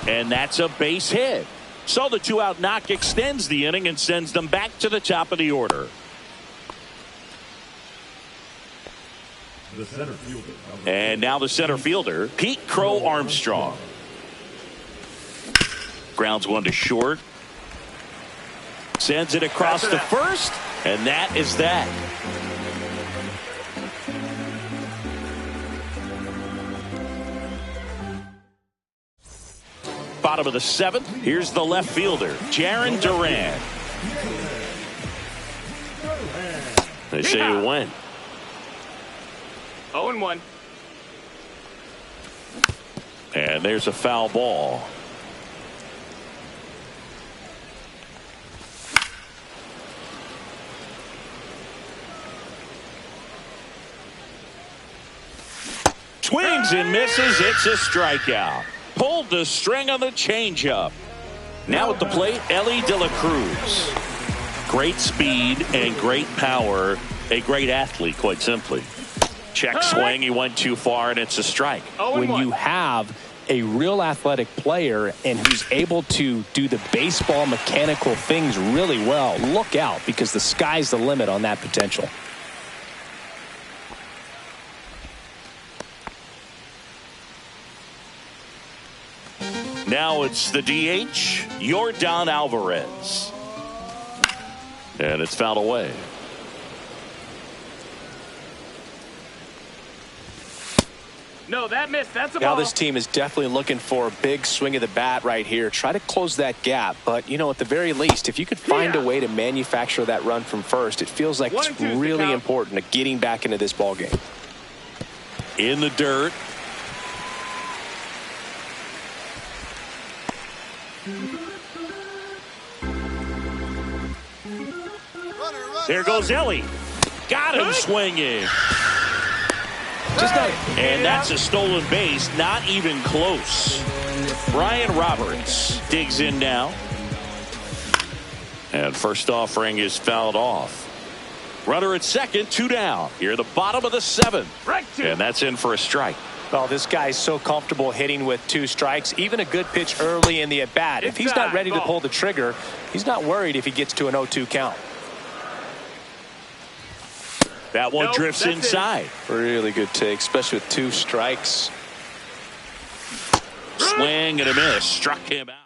And that's a base hit. So the 2-out knock extends the inning and sends them back to the top of the order. The center fielder. And now the center fielder, Pete Crow Armstrong. Grounds one to short. Sends it across to first. And that is that. Bottom of the 7th. Here's the left fielder, Jarren Duran. They say he went. 0-1. And there's a foul ball. Swings and misses. It's a strikeout. Pulled the string on the changeup. Now at the plate, Elly De La Cruz. Great speed and great power. A great athlete, quite simply. Check swing. He went too far, and it's a strike. When you have a real athletic player and who's able to do the baseball mechanical things really well, look out, because the sky's the limit on that potential. Now it's the DH, Yordan Alvarez. And it's fouled away. No, that missed. That's a ball. Now this team is definitely looking for a big swing of the bat right here. Try to close that gap. But, you know, at the very least, if you could find a way to manufacture that run from first, it feels like it's really important to getting back into this ball game. In the dirt. There goes Ellie. Got him swinging. And that's a stolen base. Not even close. Brian Roberts digs in now. And first offering is fouled off. Runner at second, 2 down. Here at the bottom of the 7th. And that's in for a strike. Well, this guy's so comfortable hitting with 2 strikes. Even a good pitch early in the at-bat. If he's not ready to pull the trigger, he's not worried if he gets to an 0-2 count. That one drifts inside. Really good take, especially with 2 strikes. Swing and a miss. Struck him out.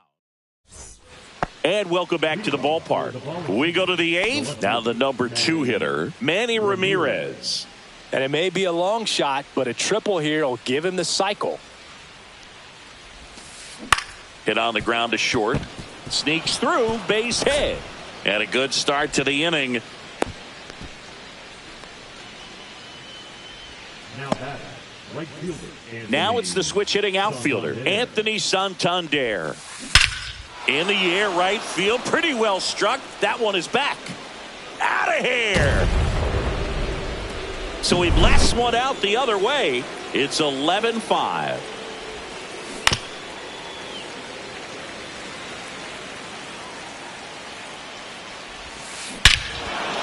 And welcome back to the ballpark. We go to the 8th. Now the number 2 hitter, Manny Ramirez. And it may be a long shot, but a triple here will give him the cycle. Hit on the ground to short. Sneaks through, base hit. And a good start to the inning. Now it's the switch hitting outfielder, Anthony Santander. In the air, right field, pretty well struck. That one is back. Out of here. So he blasts one out the other way. It's 11-5.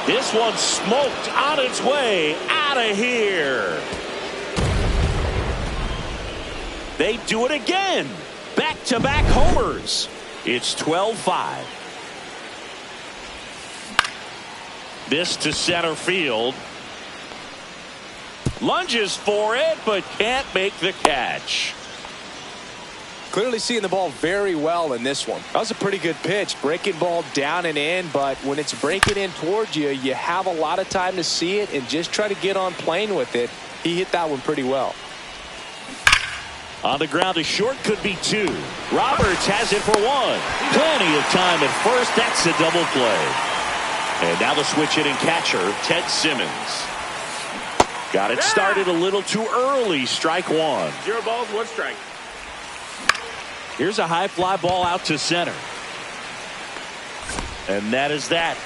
This one smoked on its way out of here. They do it again. Back-to-back homers. It's 12-5. This to center field. Lunges for it, but can't make the catch. Clearly seeing the ball very well in this one. That was a pretty good pitch. Breaking ball down and in, but when it's breaking in towards you, you have a lot of time to see it and just try to get on plane with it. He hit that one pretty well. On the ground to short, could be 2. Roberts has it for 1. Plenty of time at first. That's a double play. And now the switch hitting catcher, Ted Simmons. Got it started a little too early. Strike 1. 0 balls, 1 strike. Here's a high fly ball out to center. And that is that.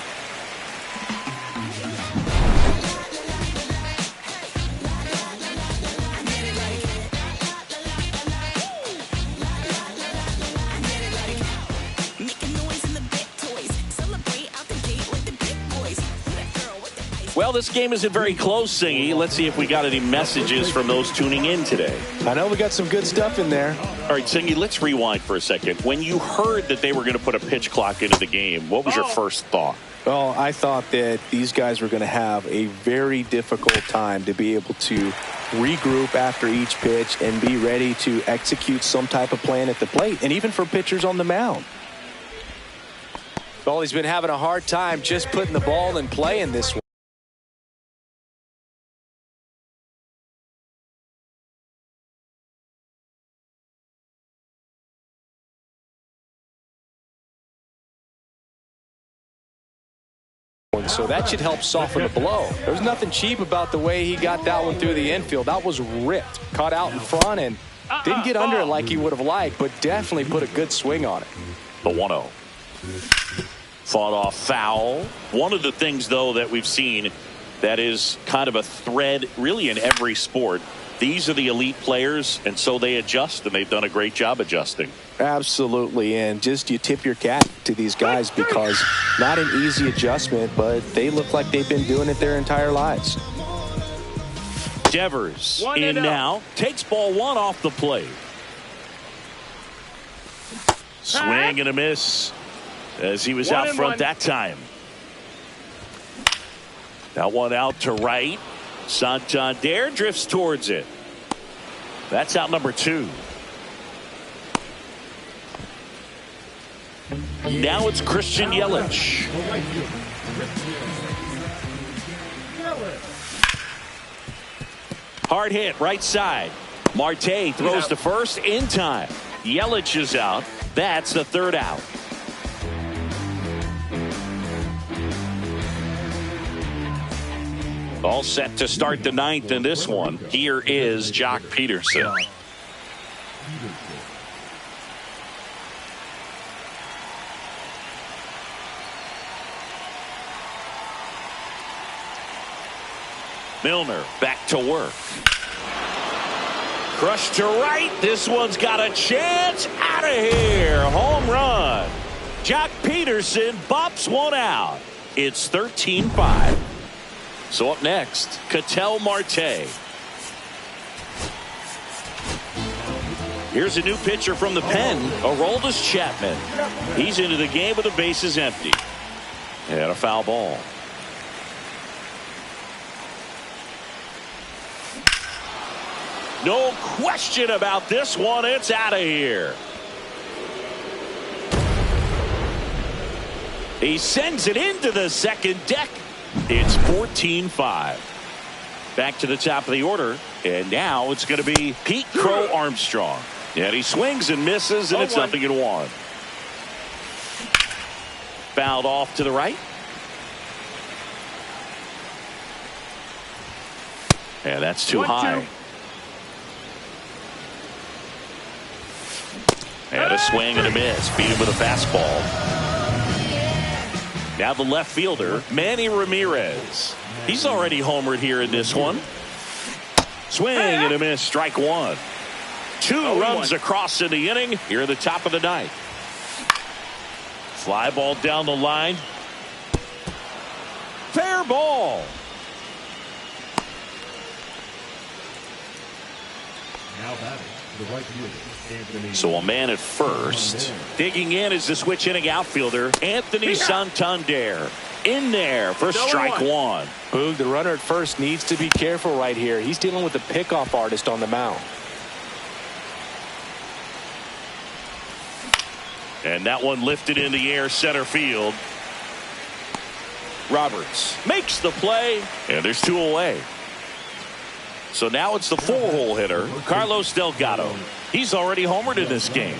Well, this game isn't very close, Singy. Let's see if we got any messages from those tuning in today. I know we got some good stuff in there. All right, Singy, let's rewind for a second. When you heard that they were going to put a pitch clock into the game, what was your first thought? Well, I thought that these guys were going to have a very difficult time to be able to regroup after each pitch and be ready to execute some type of plan at the plate, and even for pitchers on the mound. Well, he's been having a hard time just putting the ball in play in this one. So that should help soften the blow. There's nothing cheap about the way he got that one through the infield. That was ripped, caught out in front, and didn't get under it like he would have liked, but definitely put a good swing on it. The 1-0. Fought off foul. One of the things, though, that we've seen that is kind of a thread really in every sport. These are the elite players, and so they adjust, and they've done a great job adjusting. Absolutely, and just you tip your cap to these guys because not an easy adjustment, but they look like they've been doing it their entire lives. Devers in now. Takes ball one off the plate. Swing and a miss as he was out front that time. That one out to right. Santander drifts towards it. That's out number 2. Now it's Christian Yelich. Hard hit right side. Marte throws to first in time. Yelich is out. That's the 3rd out. All set to start the 9th in this one. Here is Jock Peterson. Milner back to work. Crushed to right. This one's got a chance. Out of here. Home run. Jock Peterson bops one out. It's 13-5. So up next, Ketel Marte. Here's a new pitcher from the pen, Aroldis Chapman. He's into the game with the bases empty. And a foul ball. No question about this one. It's out of here. He sends it into the second deck. It's 14-5. Back to the top of the order. And now it's going to be Pete Crow Armstrong. And he swings and misses, and it's 0-1. Fouled off to the right. And that's too high. And a swing and a miss. Beat him with a fastball. Now the left fielder, Manny Ramirez. He's already homered here in this one. Swing and a miss. Strike 1. 2 runs across in the inning here at the top of the 9th. Fly ball down the line. Fair ball. Now batting to the right fielder. So a man at first. Digging in is the switch hitting outfielder, Anthony Santander. In there for strike 1. Boog, the runner at first needs to be careful right here. He's dealing with the pickoff artist on the mound. And that one lifted in the air center field. Roberts makes the play, and there's 2 away. So now it's the 4-hole hitter, Carlos Delgado. He's already homered in this game.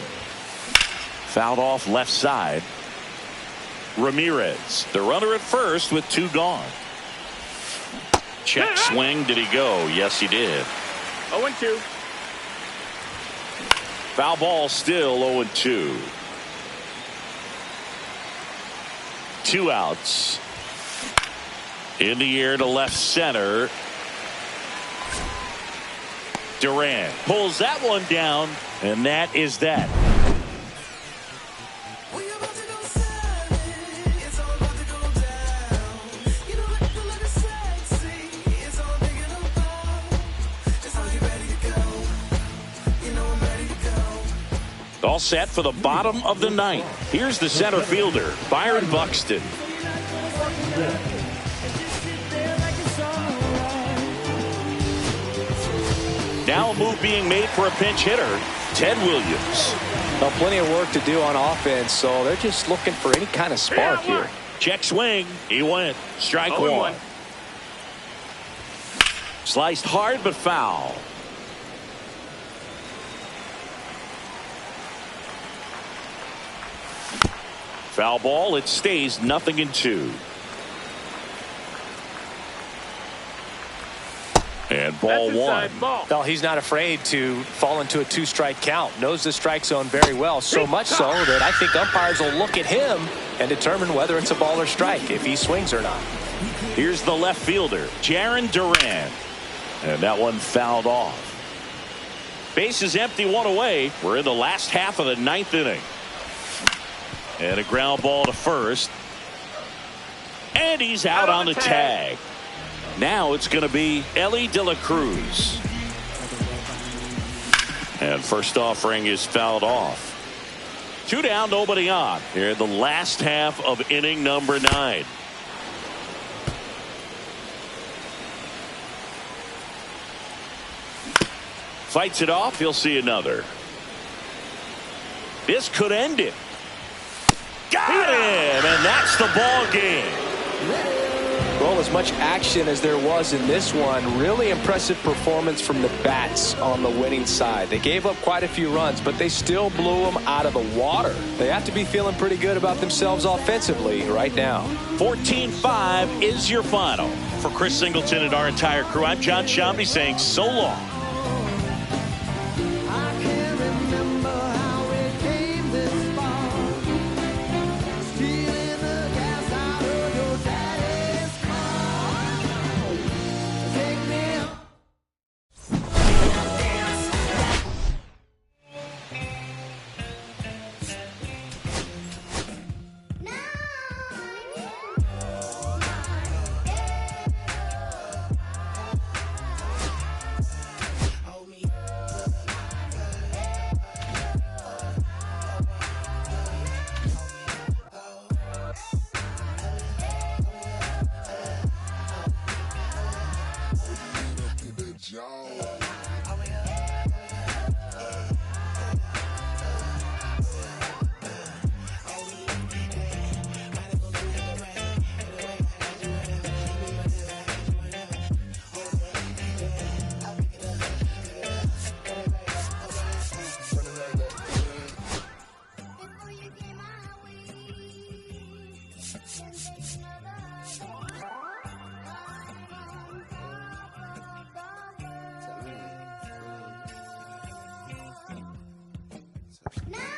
Fouled off left side. Ramirez, the runner at first with 2 gone. Check swing. Did he go? Yes, he did. 0-2. Foul ball still 0-2. 2 outs. In the air to left center. Durant pulls that one down, and that is that. All set for the bottom of the 9th. Here's the center fielder, Byron Buxton. Now a move being made for a pinch hitter, Ted Williams. Well, plenty of work to do on offense, so they're just looking for any kind of spark here. Check swing. He went. Strike 1. Sliced hard but foul. Foul ball. It stays 0-2. And ball 1. Well, he's not afraid to fall into a 2-strike count. Knows the strike zone very well. So much so that I think umpires will look at him and determine whether it's a ball or strike, if he swings or not. Here's the left fielder, Jarren Duran. And that one fouled off. Base is empty, 1 away. We're in the last half of the 9th inning. And a ground ball to first. And he's out on the tag. Now it's going to be Elly De La Cruz. And first offering is fouled off. 2 down, nobody on. Here in the last half of inning number 9. Fights it off. He'll see another. This could end it. Got him, and that's the ball game. Well, as much action as there was in this one, really impressive performance from the bats on the winning side. They gave up quite a few runs, but they still blew them out of the water. They have to be feeling pretty good about themselves offensively right now. 14-5 is your final. For Chris Singleton and our entire crew, I'm John Shambi saying so long. No!